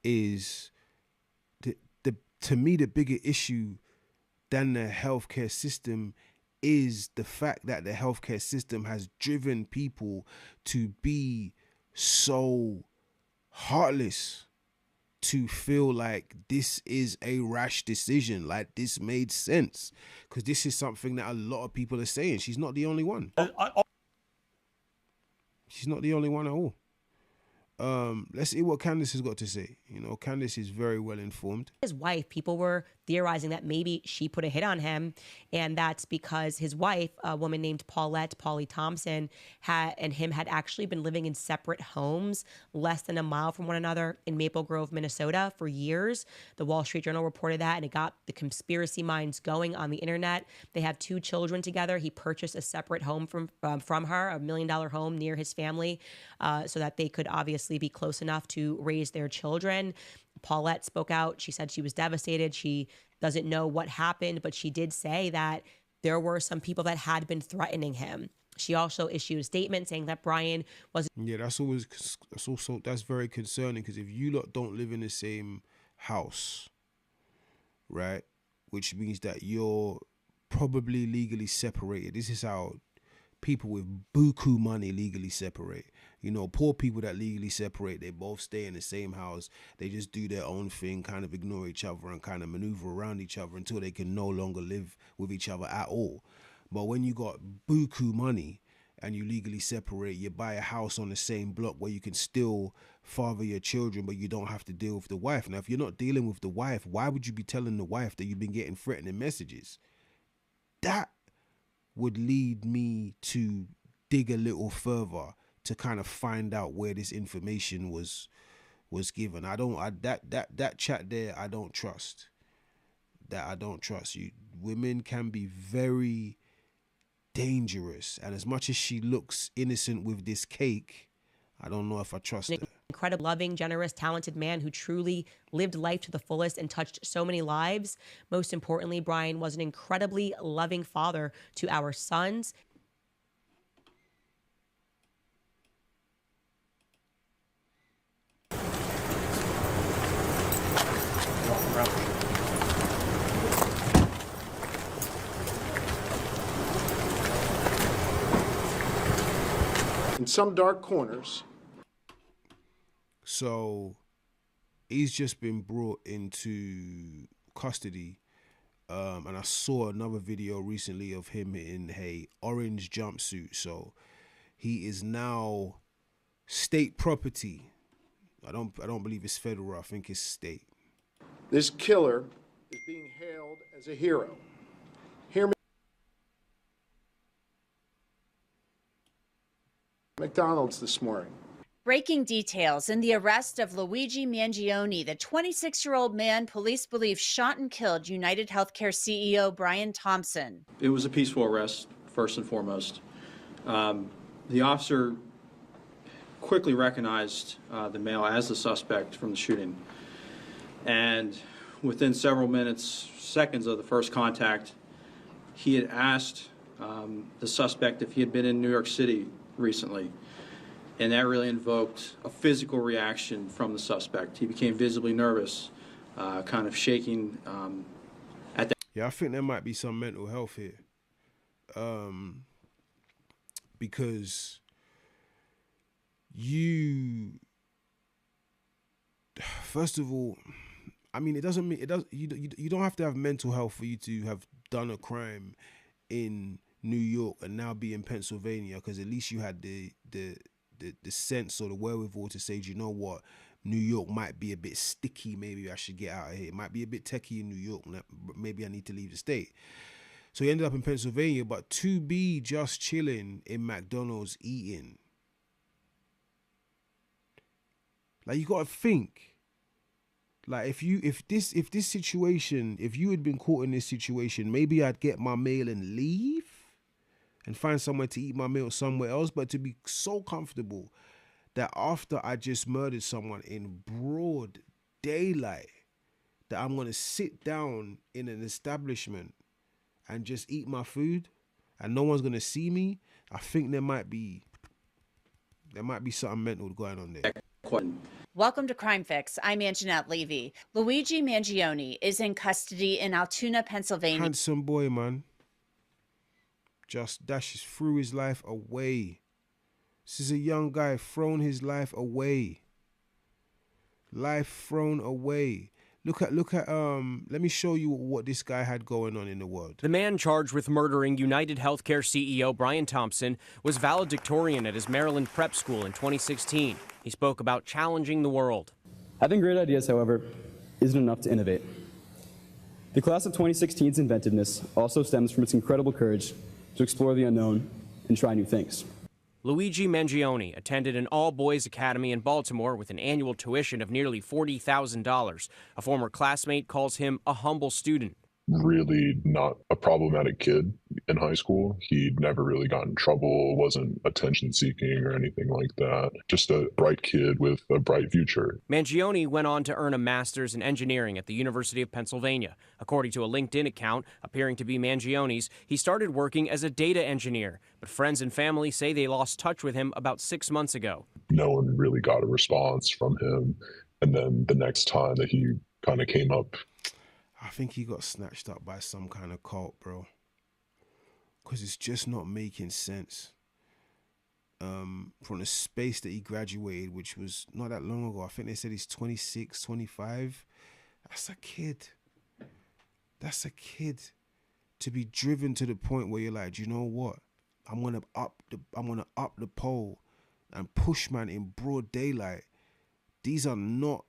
is, to me, the bigger issue than the healthcare system is the fact that the healthcare system has driven people to be so heartless, to feel like this is a rash decision, like this made sense. Because this is something that a lot of people are saying. She's not the only one. She's not the only one at all. Let's see what Candace has got to say. You know, Candace is very well informed. His wife, people were theorizing that maybe she put a hit on him, and that's because his wife, a woman named Paulette Thompson, and him had actually been living in separate homes less than a mile from one another in Maple Grove, Minnesota for years. The Wall Street Journal reported that, and it got the conspiracy minds going on the internet. They have 2 children together. He purchased a separate home from her, $1 million home near his family, so that they could obviously be close enough to raise their children. Paulette spoke out. She said she was devastated. She doesn't know what happened, but she did say that there were some people that had been threatening him. She also issued a statement saying that Brian was... Yeah, that's very concerning, because if you lot don't live in the same house, right, which means that you're probably legally separated. This is how people with buku money legally separate. You know, poor people that legally separate, they both stay in the same house. They just do their own thing, kind of ignore each other and kind of maneuver around each other until they can no longer live with each other at all. But when you got buku money and you legally separate, you buy a house on the same block where you can still father your children, but you don't have to deal with the wife. Now, if you're not dealing with the wife, why would you be telling the wife that you've been getting threatening messages? That would lead me to dig a little further to kind of find out where this information was given. That chat there, I don't trust. You women can be very dangerous, and as much as she looks innocent with this cake, I don't know if I trust her. Incredible, loving, generous, talented man who truly lived life to the fullest and touched so many lives. Most importantly, Brian was an incredibly loving father to our sons. In some dark corners. So he's just been brought into custody. And I saw another video recently of him in a orange jumpsuit. So he is now state property. I don't believe it's federal. I think it's state. This killer is being hailed as a hero. Hear me. McDonald's this morning. Breaking details in the arrest of Luigi Mangione, the 26-year-old man police believe shot and killed UnitedHealthcare CEO Brian Thompson. It was a peaceful arrest, first and foremost. The officer quickly recognized the male as the suspect from the shooting. And within several minutes, seconds of the first contact, he had asked the suspect if he had been in New York City recently. And that really invoked a physical reaction from the suspect. He became visibly nervous, kind of shaking at that. Yeah, I think there might be some mental health here. Because first of all, I mean, you don't have to have mental health for you to have done a crime in New York and now be in Pennsylvania, because at least you had the sense or the wherewithal to say, you know what, New York might be a bit sticky. Maybe I should get out of here. It might be a bit techie in New York. Maybe I need to leave the state. So he ended up in Pennsylvania, but to be just chilling in McDonald's eating. Like, you gotta think. Like, if you had been caught in this situation, maybe I'd get my meal and leave and find somewhere to eat my meal somewhere else. But to be so comfortable that after I just murdered someone in broad daylight, that I'm gonna sit down in an establishment and just eat my food and no one's gonna see me, I think there might be something mental going on there. Welcome to Crime Fix. I'm Anjanette Levy. Luigi Mangione is in custody in Altoona, Pennsylvania. Handsome boy, man. Just dashes threw his life away. This is a young guy thrown his life away. Life thrown away. Look at let me show you what this guy had going on in the world. The man charged with murdering UnitedHealthcare CEO Brian Thompson was valedictorian at his Maryland prep school in 2016. He spoke about challenging the world. Having great ideas, however, isn't enough to innovate. The class of 2016's inventiveness also stems from its incredible courage to explore the unknown and try new things. Luigi Mangione attended an all-boys academy in Baltimore with an annual tuition of nearly $40,000. A former classmate calls him a humble student. Really not a problematic kid in high school. He'd never really got in trouble, wasn't attention seeking or anything like that. Just a bright kid with a bright future. Mangione went on to earn a master's in engineering at the University of Pennsylvania. According to a LinkedIn account appearing to be Mangione's, he started working as a data engineer, but friends and family say they lost touch with him about 6 months ago. No one really got a response from him. And then the next time that he kind of came up, I think he got snatched up by some kind of cult, bro. Because it's just not making sense. From the space that he graduated, which was not that long ago. I think they said he's 26, 25. That's a kid. That's a kid. To be driven to the point where you're like, you know what? I'm gonna up the pole and push man in broad daylight. These are not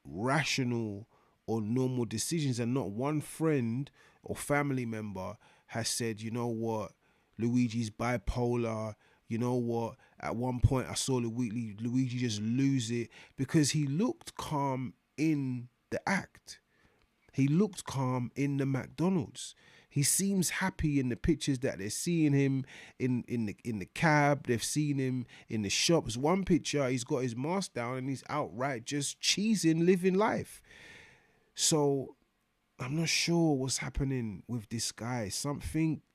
rational or normal decisions, and not one friend or family member has said, you know what, Luigi's bipolar, you know what, at one point I saw Luigi just lose it, because he looked calm in the act. He looked calm in the McDonald's. He seems happy in the pictures that they're seeing him in the cab. They've seen him in the shops. One picture, he's got his mask down and he's outright just cheesing, living life. So I'm not sure what's happening with this guy.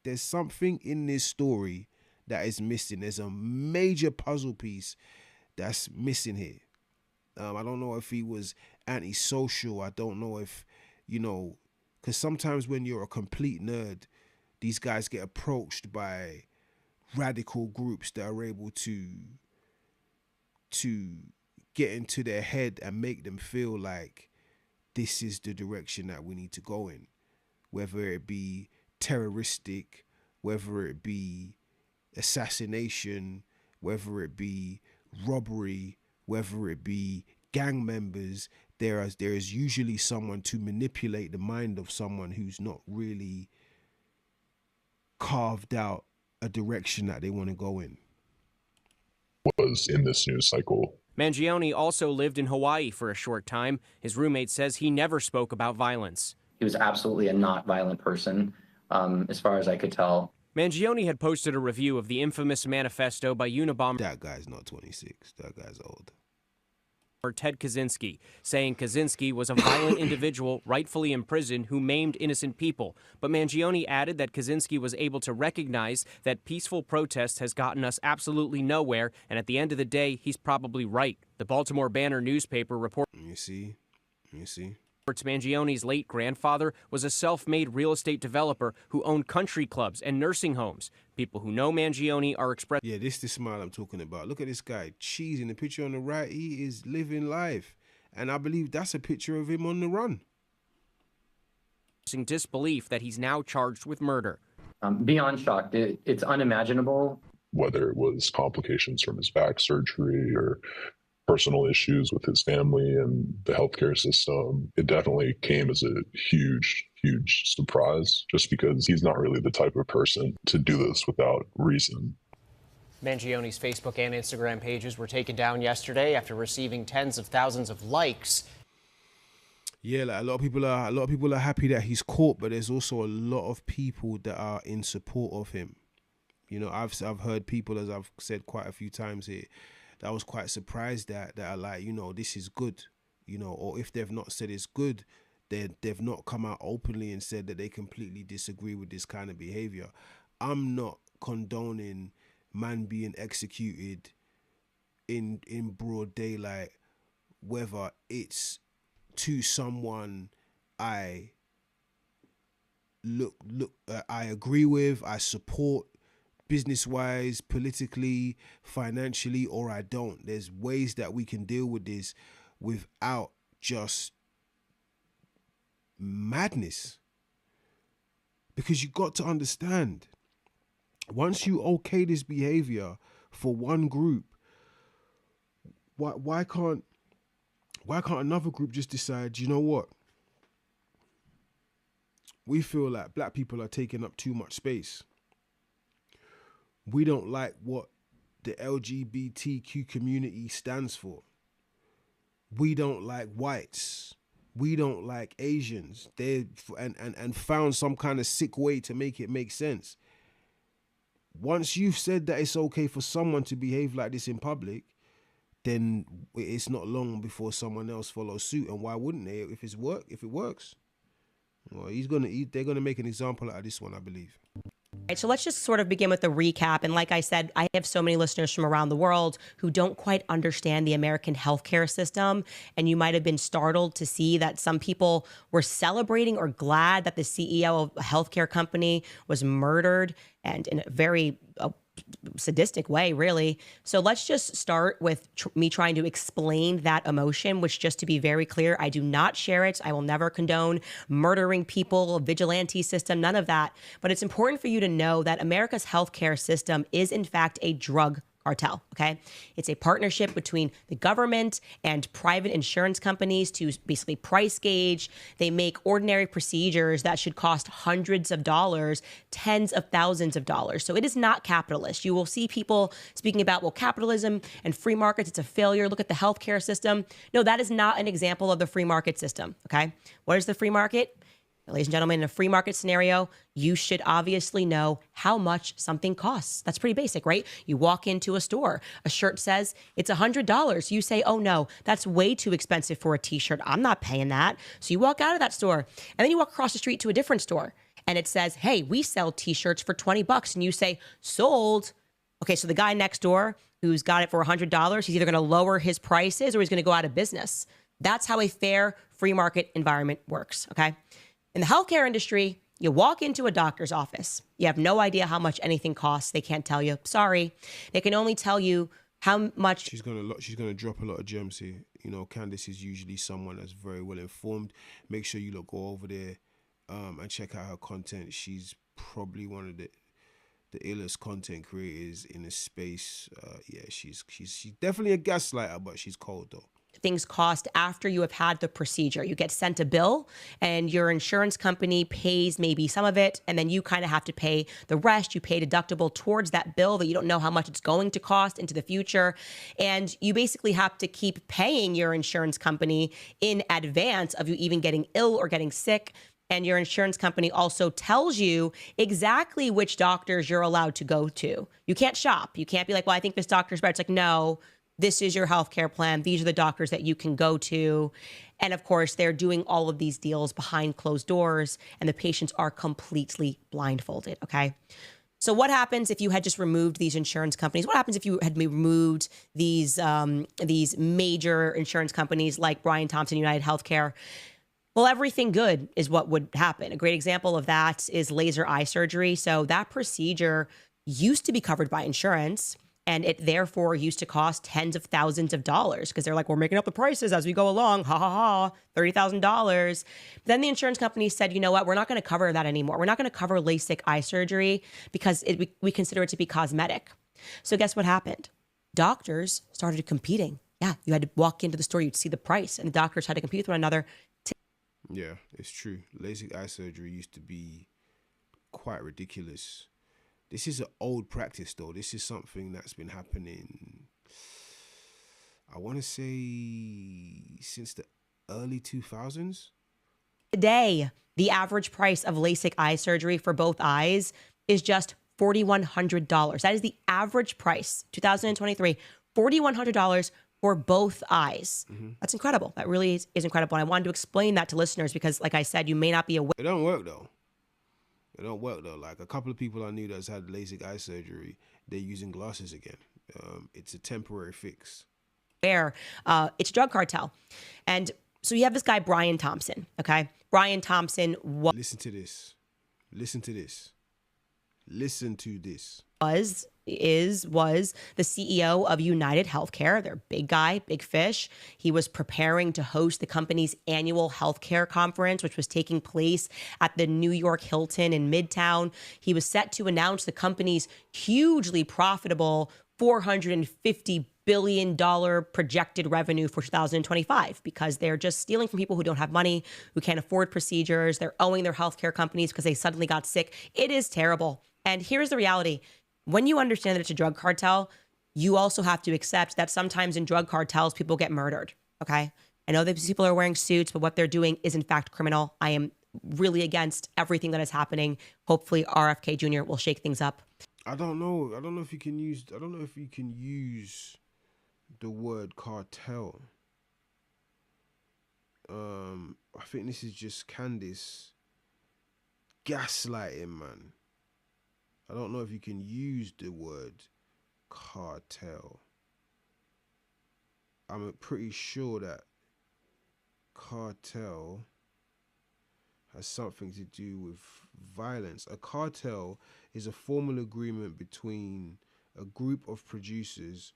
There's something in this story that is missing. There's a major puzzle piece that's missing here. I don't know if he was antisocial. I don't know if, because sometimes when you're a complete nerd, these guys get approached by radical groups that are able to get into their head and make them feel like this is the direction that we need to go in, whether it be terroristic, whether it be assassination, whether it be robbery, whether it be gang members. There is usually someone to manipulate the mind of someone who's not really carved out a direction that they want to go in. Was in this news cycle. Mangione also lived in Hawaii for a short time. His roommate says he never spoke about violence. He was absolutely a not violent person, as far as I could tell. Mangione had posted a review of the infamous manifesto by Unabomber. That guy's not 26. That guy's old. Ted Kaczynski, saying Kaczynski was a violent individual rightfully imprisoned who maimed innocent people. But Mangione added that Kaczynski was able to recognize that peaceful protest has gotten us absolutely nowhere, and at the end of the day, he's probably right. The Baltimore Banner newspaper reports Mangione's late grandfather was a self-made real estate developer who owned country clubs and nursing homes. People who know Mangione are expressing... Yeah, this is the smile I'm talking about. Look at this guy, cheesing. The picture on the right, he is living life. And I believe that's a picture of him on the run. Disbelief that he's now charged with murder. Beyond shocked. It's unimaginable. Whether it was complications from his back surgery or personal issues with his family and the healthcare system. It definitely came as a huge surprise, just because he's not really the type of person to do this without reason. Mangione's Facebook and Instagram pages were taken down yesterday after receiving tens of thousands of likes. Yeah, like a lot of people are happy that he's caught, but there's also a lot of people that are in support of him. You know, I've heard people, as I've said quite a few times here, that I was quite surprised that are like, you know, this is good, you know, or if they've not said it's good, they've not come out openly and said that they completely disagree with this kind of behavior. I'm not condoning man being executed in broad daylight, whether it's to someone I I agree with, I support business-wise, politically, financially, or I don't. There's ways that we can deal with this without just madness. Because you got to understand, once you okay this behavior for one group, why can't another group just decide, you know what? We feel like black people are taking up too much space. We don't like what the LGBTQ community stands for. We don't like whites. We don't like Asians. And found some kind of sick way to make it make sense. Once you've said that it's okay for someone to behave like this in public, then it's not long before someone else follows suit. And why wouldn't they? If it works, well, they're gonna make an example out of this one, I believe. Right, so let's just sort of begin with a recap. And like I said, I have so many listeners from around the world who don't quite understand the American healthcare system. And you might have been startled to see that some people were celebrating or glad that the CEO of a healthcare company was murdered, and in a very sadistic way, really. So let's just start with me trying to explain that emotion, which, just to be very clear, I do not share it. I will never condone murdering people, vigilante system, none of that. But it's important for you to know that America's healthcare system is, in fact, a drug cartel, okay? It's a partnership between the government and private insurance companies to basically price gauge. They make ordinary procedures that should cost hundreds of dollars, tens of thousands of dollars. So it is not capitalist. You will see people speaking about, well, capitalism and free markets, it's a failure. Look at the healthcare system. No, that is not an example of the free market system, okay? What is the free market? Ladies and gentlemen, in a free market scenario, you should obviously know how much something costs. That's pretty basic, right? You walk into a store, a shirt says it's $100. You say, oh no, that's way too expensive for a t-shirt. I'm not paying that. So you walk out of that store, and then you walk across the street to a different store, and it says, hey, we sell t-shirts for $20. And you say, sold. Okay, so the guy next door who's got it for $100, he's either going to lower his prices or he's going to go out of business. That's how a fair free market environment works, okay? In the healthcare industry, you walk into a doctor's office. You have no idea how much anything costs. They can't tell you. Sorry. They can only tell you how much. She's gonna drop a lot of gems here. You know, Candace is usually someone that's very well informed. Make sure you go over there and check out her content. She's probably one of the illest content creators in the space. She's definitely a gaslighter, but she's cold though. Things cost after you have had the procedure. You get sent a bill and your insurance company pays maybe some of it, and then you kind of have to pay the rest. You pay deductible towards that bill that you don't know how much it's going to cost into the future. And you basically have to keep paying your insurance company in advance of you even getting ill or getting sick. And your insurance company also tells you exactly which doctors you're allowed to go to. You can't shop. You can't be like, well, I think this doctor's better. It's like, no, this is your healthcare plan. These are the doctors that you can go to. And of course, they're doing all of these deals behind closed doors, and the patients are completely blindfolded, okay? So what happens if you had just removed these insurance companies? What happens if you had removed these major insurance companies like Brian Thompson, UnitedHealthcare? Well, everything good is what would happen. A great example of that is laser eye surgery. So that procedure used to be covered by insurance, and it therefore used to cost tens of thousands of dollars because they're like, we're making up the prices as we go along. Ha ha ha, $30,000. Then the insurance company said, you know what? We're not going to cover that anymore. We're not going to cover LASIK eye surgery because we consider it to be cosmetic. So guess what happened? Doctors started competing Yeah, you had to walk into the store, you'd see the price, and the doctors had to compete with one another. Yeah, it's true. LASIK eye surgery used to be quite ridiculous. This is an old practice, though. This is something that's been happening, I want to say, since the early 2000s. Today, the average price of LASIK eye surgery for both eyes is just $4,100. That is the average price, 2023, $4,100 for both eyes. That's incredible. That really is incredible. And I wanted to explain that to listeners because, like I said, you may not be aware. It don't work, though. It don't work, though. Like, a couple of people I knew that's had LASIK eye surgery, they're using glasses again. It's a temporary fix. It's a drug cartel. And so you have this guy, Brian Thompson, okay? Brian Thompson Listen to this. Listen to this. Listen to this. Was the CEO of UnitedHealthcare. They're a big guy, big fish. He was preparing to host the company's annual healthcare conference, which was taking place at the New York Hilton in Midtown. He was set to announce the company's hugely profitable $450 billion projected revenue for 2025 because they're just stealing from people who don't have money, who can't afford procedures. They're owing their healthcare companies because they suddenly got sick. It is terrible. And here's the reality. When you understand that it's a drug cartel, you also have to accept that sometimes in drug cartels, people get murdered, okay? I know that these people are wearing suits, but what they're doing is in fact criminal. I am really against everything that is happening. Hopefully RFK Jr. will shake things up. I don't know. I don't know if you can use the word cartel. I think this is just Candace gaslighting, man. I don't know if you can use the word cartel. I'm pretty sure that cartel has something to do with violence. A cartel is a formal agreement between a group of producers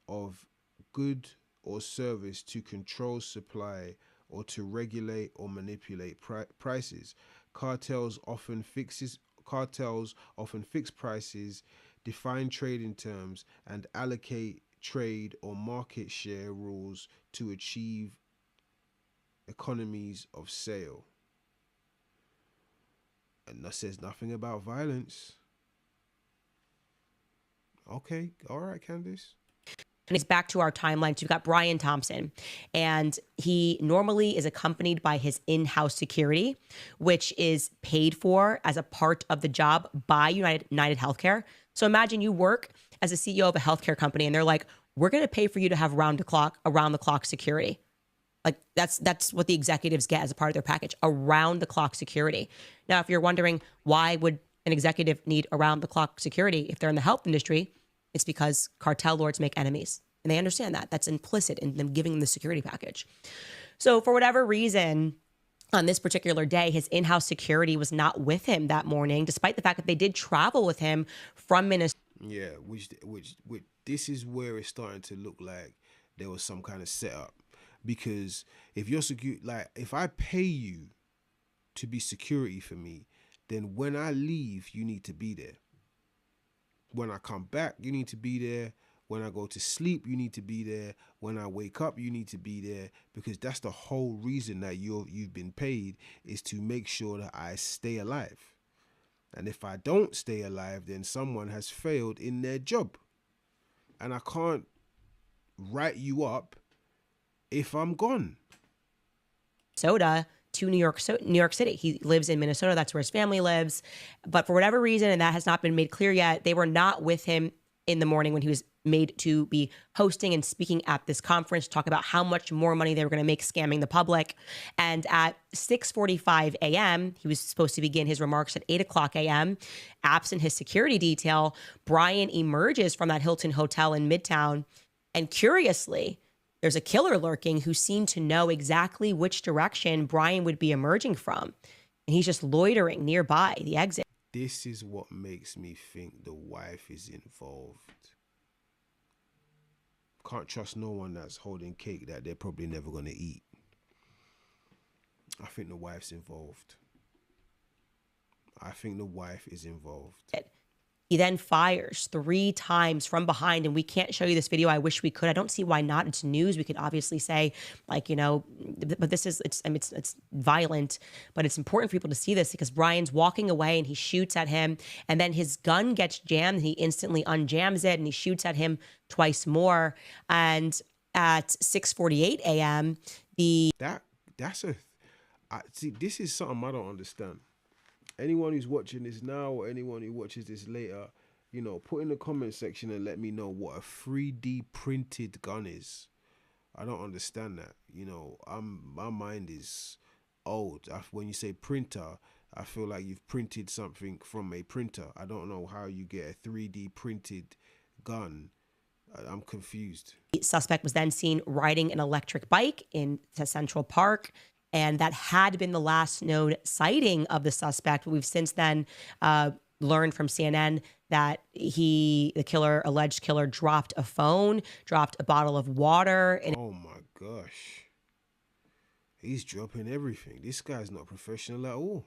of good or service to control supply or to regulate or manipulate prices. Cartels often fix prices, define trading terms, and allocate trade or market share rules to achieve economies of scale. And that says nothing about violence. Okay, all right, Candace. And it's back to our timeline. So you've got Brian Thompson, and he normally is accompanied by his in-house security, which is paid for as a part of the job by UnitedHealthcare. So imagine you work as a CEO of a healthcare company, and they're like, "We're going to pay for you to have around the clock security." Like that's what the executives get as a part of their package, around the clock security. Now, if you're wondering why would an executive need around the clock security if they're in the health industry, it's because cartel lords make enemies, and they understand that. That's implicit in them giving them the security package. So for whatever reason, on this particular day, his in-house security was not with him that morning, despite the fact that they did travel with him from Minnesota. Yeah, which this is where it's starting to look like there was some kind of setup. Because if you're if I pay you to be security for me, then when I leave, you need to be there. When I come back, you need to be there. When I go to sleep, you need to be there. When I wake up, you need to be there, because that's the whole reason that you've been paid, is to make sure that I stay alive. And if I don't stay alive, then someone has failed in their job. And I can't write you up if I'm gone. Minnesota to New York City. He lives in Minnesota. That's where his family lives. But for whatever reason, and that has not been made clear yet, they were not with him in the morning when he was made to be hosting and speaking at this conference, talk about how much more money they were going to make scamming the public. And at 6:45 a.m., he was supposed to begin his remarks at 8 o'clock a.m. Absent his security detail, Brian emerges from that Hilton hotel in Midtown. And curiously, there's a killer lurking who seemed to know exactly which direction Brian would be emerging from. And he's just loitering nearby the exit. This is what makes me think the wife is involved. Can't trust no one that's holding cake that they're probably never going to eat. I think the wife's involved. I think the wife is involved. He then fires 3 times from behind, and we can't show you this video. I wish we could. I don't see why not. It's news. We could obviously say, like, you know, but this is, it's violent, but it's important for people to see this because Brian's walking away and he shoots at him, and then his gun gets jammed and he instantly unjams it and he shoots at him twice more. And at 6:48 a.m., see, this is something I don't understand. Anyone who's watching this now or anyone who watches this later, you know, put in the comment section and let me know what a 3D printed gun is. I don't understand that. You know, my mind is old. When you say printer, I feel like you've printed something from a printer. I don't know how you get a 3D printed gun. I'm confused. The suspect was then seen riding an electric bike in Central Park, and that had been the last known sighting of the suspect. We've since then learned from CNN that the alleged killer, dropped a phone, dropped a bottle of water. Oh my gosh. He's dropping everything. This guy's not professional at all.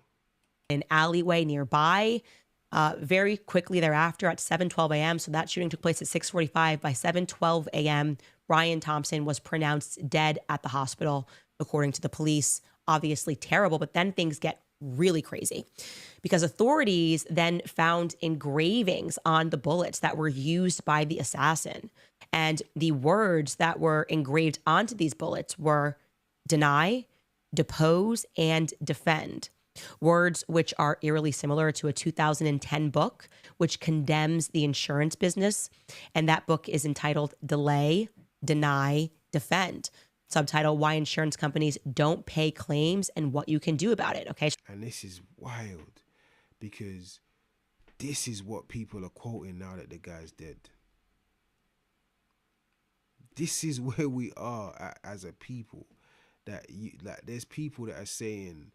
An alleyway nearby. Very quickly thereafter at 7:12 a.m. So that shooting took place at 6:45. By 7:12 a.m., Brian Thompson was pronounced dead at the hospital, according to the police. Obviously terrible, but then things get really crazy because authorities then found engravings on the bullets that were used by the assassin. And the words that were engraved onto these bullets were deny, depose, and defend. Words which are eerily similar to a 2010 book which condemns the insurance business. And that book is entitled Delay, Deny, Defend. Subtitle, Why Insurance Companies Don't Pay Claims and What You Can Do About It. Okay. And this is wild because this is what people are quoting now that the guy's dead. This is where we are as a people. There's people that are saying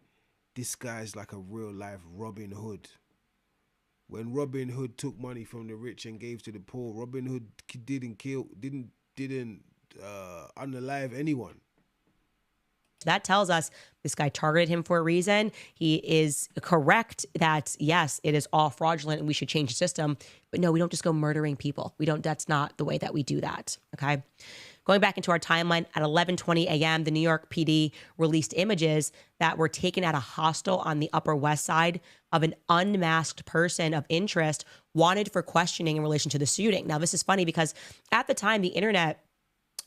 this guy's like a real life Robin Hood. When Robin Hood took money from the rich and gave to the poor, Robin Hood didn't unalive anyone. That tells us this guy targeted him for a reason. He is correct that, yes, it is all fraudulent and we should change the system. But no, we don't just go murdering people. That's not the way that we do that. Okay. Going back into our timeline, at 11:20 a.m., the New York PD released images that were taken at a hostel on the Upper West Side of an unmasked person of interest wanted for questioning in relation to the shooting. Now, this is funny because at the time, the internet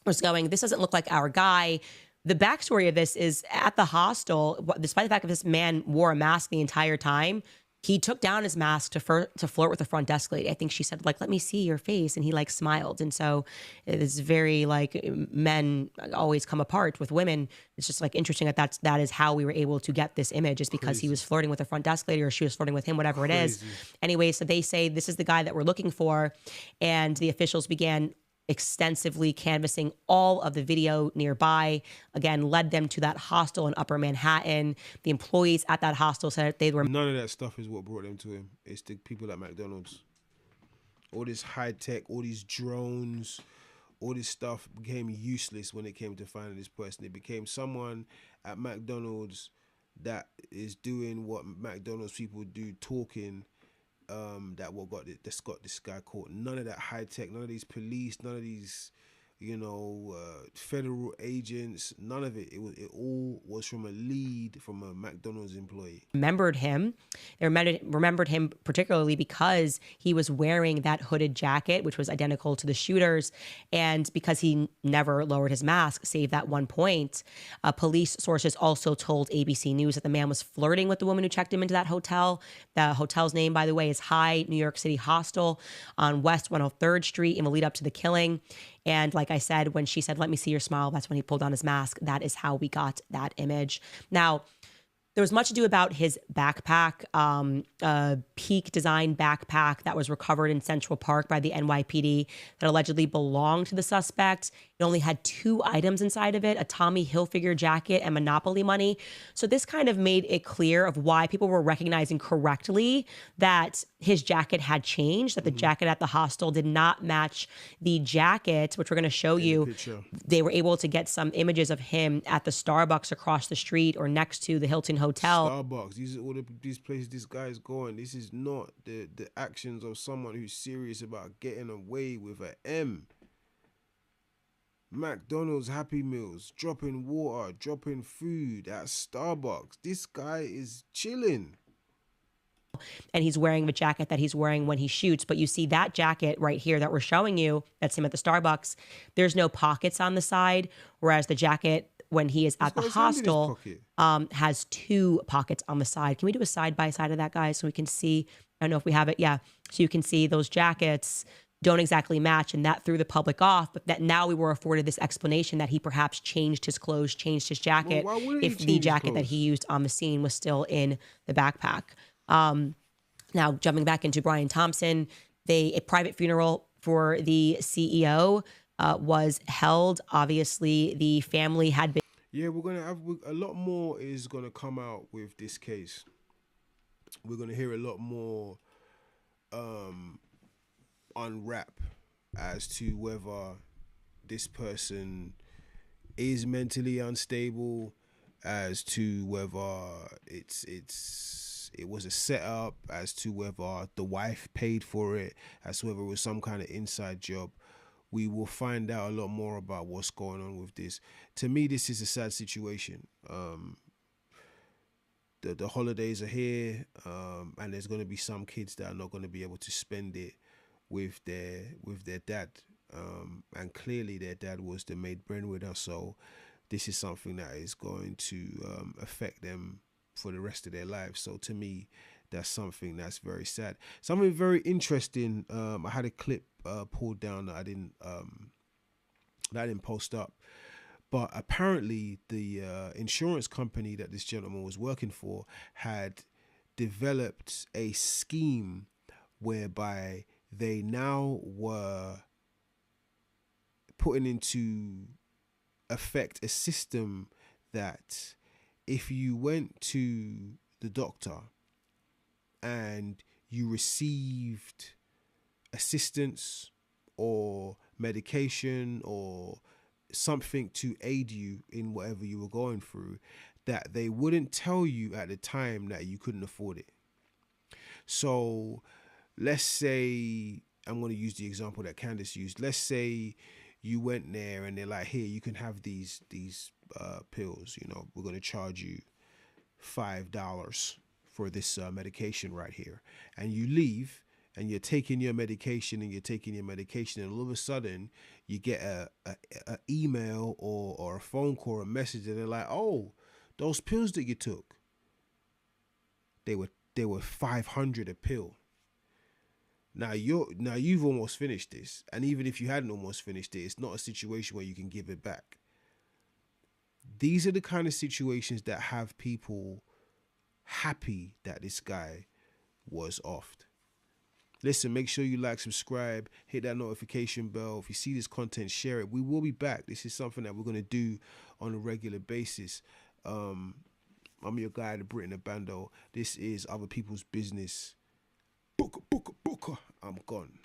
was going, this doesn't look like our guy. The backstory of this is at the hostel, despite the fact that this man wore a mask the entire time, he took down his mask to flirt with the front desk lady. I think she said, like, let me see your face. And he like smiled. And so it's very like men always come apart with women. It's just like interesting that is how we were able to get this image is because he was flirting with the front desk lady or she was flirting with him, whatever it is. Anyway, so they say this is the guy that we're looking for. And the officials began extensively canvassing all of the video nearby, again, led them to that hostel in Upper Manhattan. The employees at that hostel said they were... None of that stuff is what brought them to him. It's the people at McDonald's. All this high tech, all these drones, all this stuff became useless when it came to finding this person. It became someone at McDonald's that is doing what McDonald's people do, talking, that's got this guy caught. None of that high tech, none of these police, none of these, federal agents, none of it. It all was from a lead from a McDonald's employee. Remembered him. They remembered him particularly because he was wearing that hooded jacket, which was identical to the shooter's, and because he never lowered his mask, save that one point. Police sources also told ABC News that the man was flirting with the woman who checked him into that hotel. The hotel's name, by the way, is High New York City Hostel on West 103rd Street in the lead up to the killing. And like I said, when she said, let me see your smile, that's when he pulled down his mask. That is how we got that image. Now, there was much ado about his backpack, a Peak design backpack that was recovered in Central Park by the NYPD that allegedly belonged to the suspect. It only had 2 items inside of it, a Tommy Hilfiger jacket and Monopoly money. So this kind of made it clear of why people were recognizing correctly that his jacket had changed, that the jacket at the hostel did not match the jacket, which we're going to show you. They were able to get some images of him at the Starbucks across the street or next to the Hilton Hotel. Starbucks, these are all these places this guy is going. This is not the actions of someone who's serious about getting away with an M. McDonald's, Happy Meals, dropping water, dropping food at Starbucks. This guy is chilling. And he's wearing the jacket that he's wearing when he shoots. But you see that jacket right here that we're showing you, that's him at the Starbucks. There's no pockets on the side, whereas the jacket when he is at the hostel has 2 pockets on the side. Can we do a side-by-side of that, guys, so we can see? I don't know if we have it. Yeah. So you can see those jackets don't exactly match, and that threw the public off. But that now we were afforded this explanation that he perhaps changed his clothes, changed his jacket, if the jacket that he used on the scene was still in the backpack. Now, jumping back into Brian Thompson, a private funeral for the CEO was held. Obviously, the family had been. Yeah, we're going to have a lot more is going to come out with this case. We're going to hear a lot more unwrap as to whether this person is mentally unstable, as to whether it was a setup, as to whether the wife paid for it, as to whether it was some kind of inside job. We will find out a lot more about what's going on with this. To me, this is a sad situation. The holidays are here, and there's going to be some kids that are not going to be able to spend it with their dad, and clearly their dad was the main breadwinner. So this is something that is going to affect them for the rest of their lives. So to me, that's something that's very sad. Something very interesting. I had a clip pulled down that I didn't post up, but apparently the insurance company that this gentleman was working for had developed a scheme whereby they now were putting into effect a system that if you went to the doctor and you received assistance or medication or something to aid you in whatever you were going through, that they wouldn't tell you at the time that you couldn't afford it. So let's say, I'm going to use the example that Candace used. Let's say you went there and they're like, here, you can have these pills. You know, we're going to charge you $5 for this medication right here. And you leave and you're taking your medication and all of a sudden you get a email or a phone call or a message and they're like, oh, those pills that you took, they were 500 a pill. Now you've almost finished this, and even if you hadn't almost finished it, it's not a situation where you can give it back. These are the kind of situations that have people happy that this guy was offed. Listen, make sure you like, subscribe, hit that notification bell. If you see this content, share it. We will be back. This is something that we're going to do on a regular basis. I'm your guy, the Britain Bando. This is Other People's Business. Booker. I'm gone.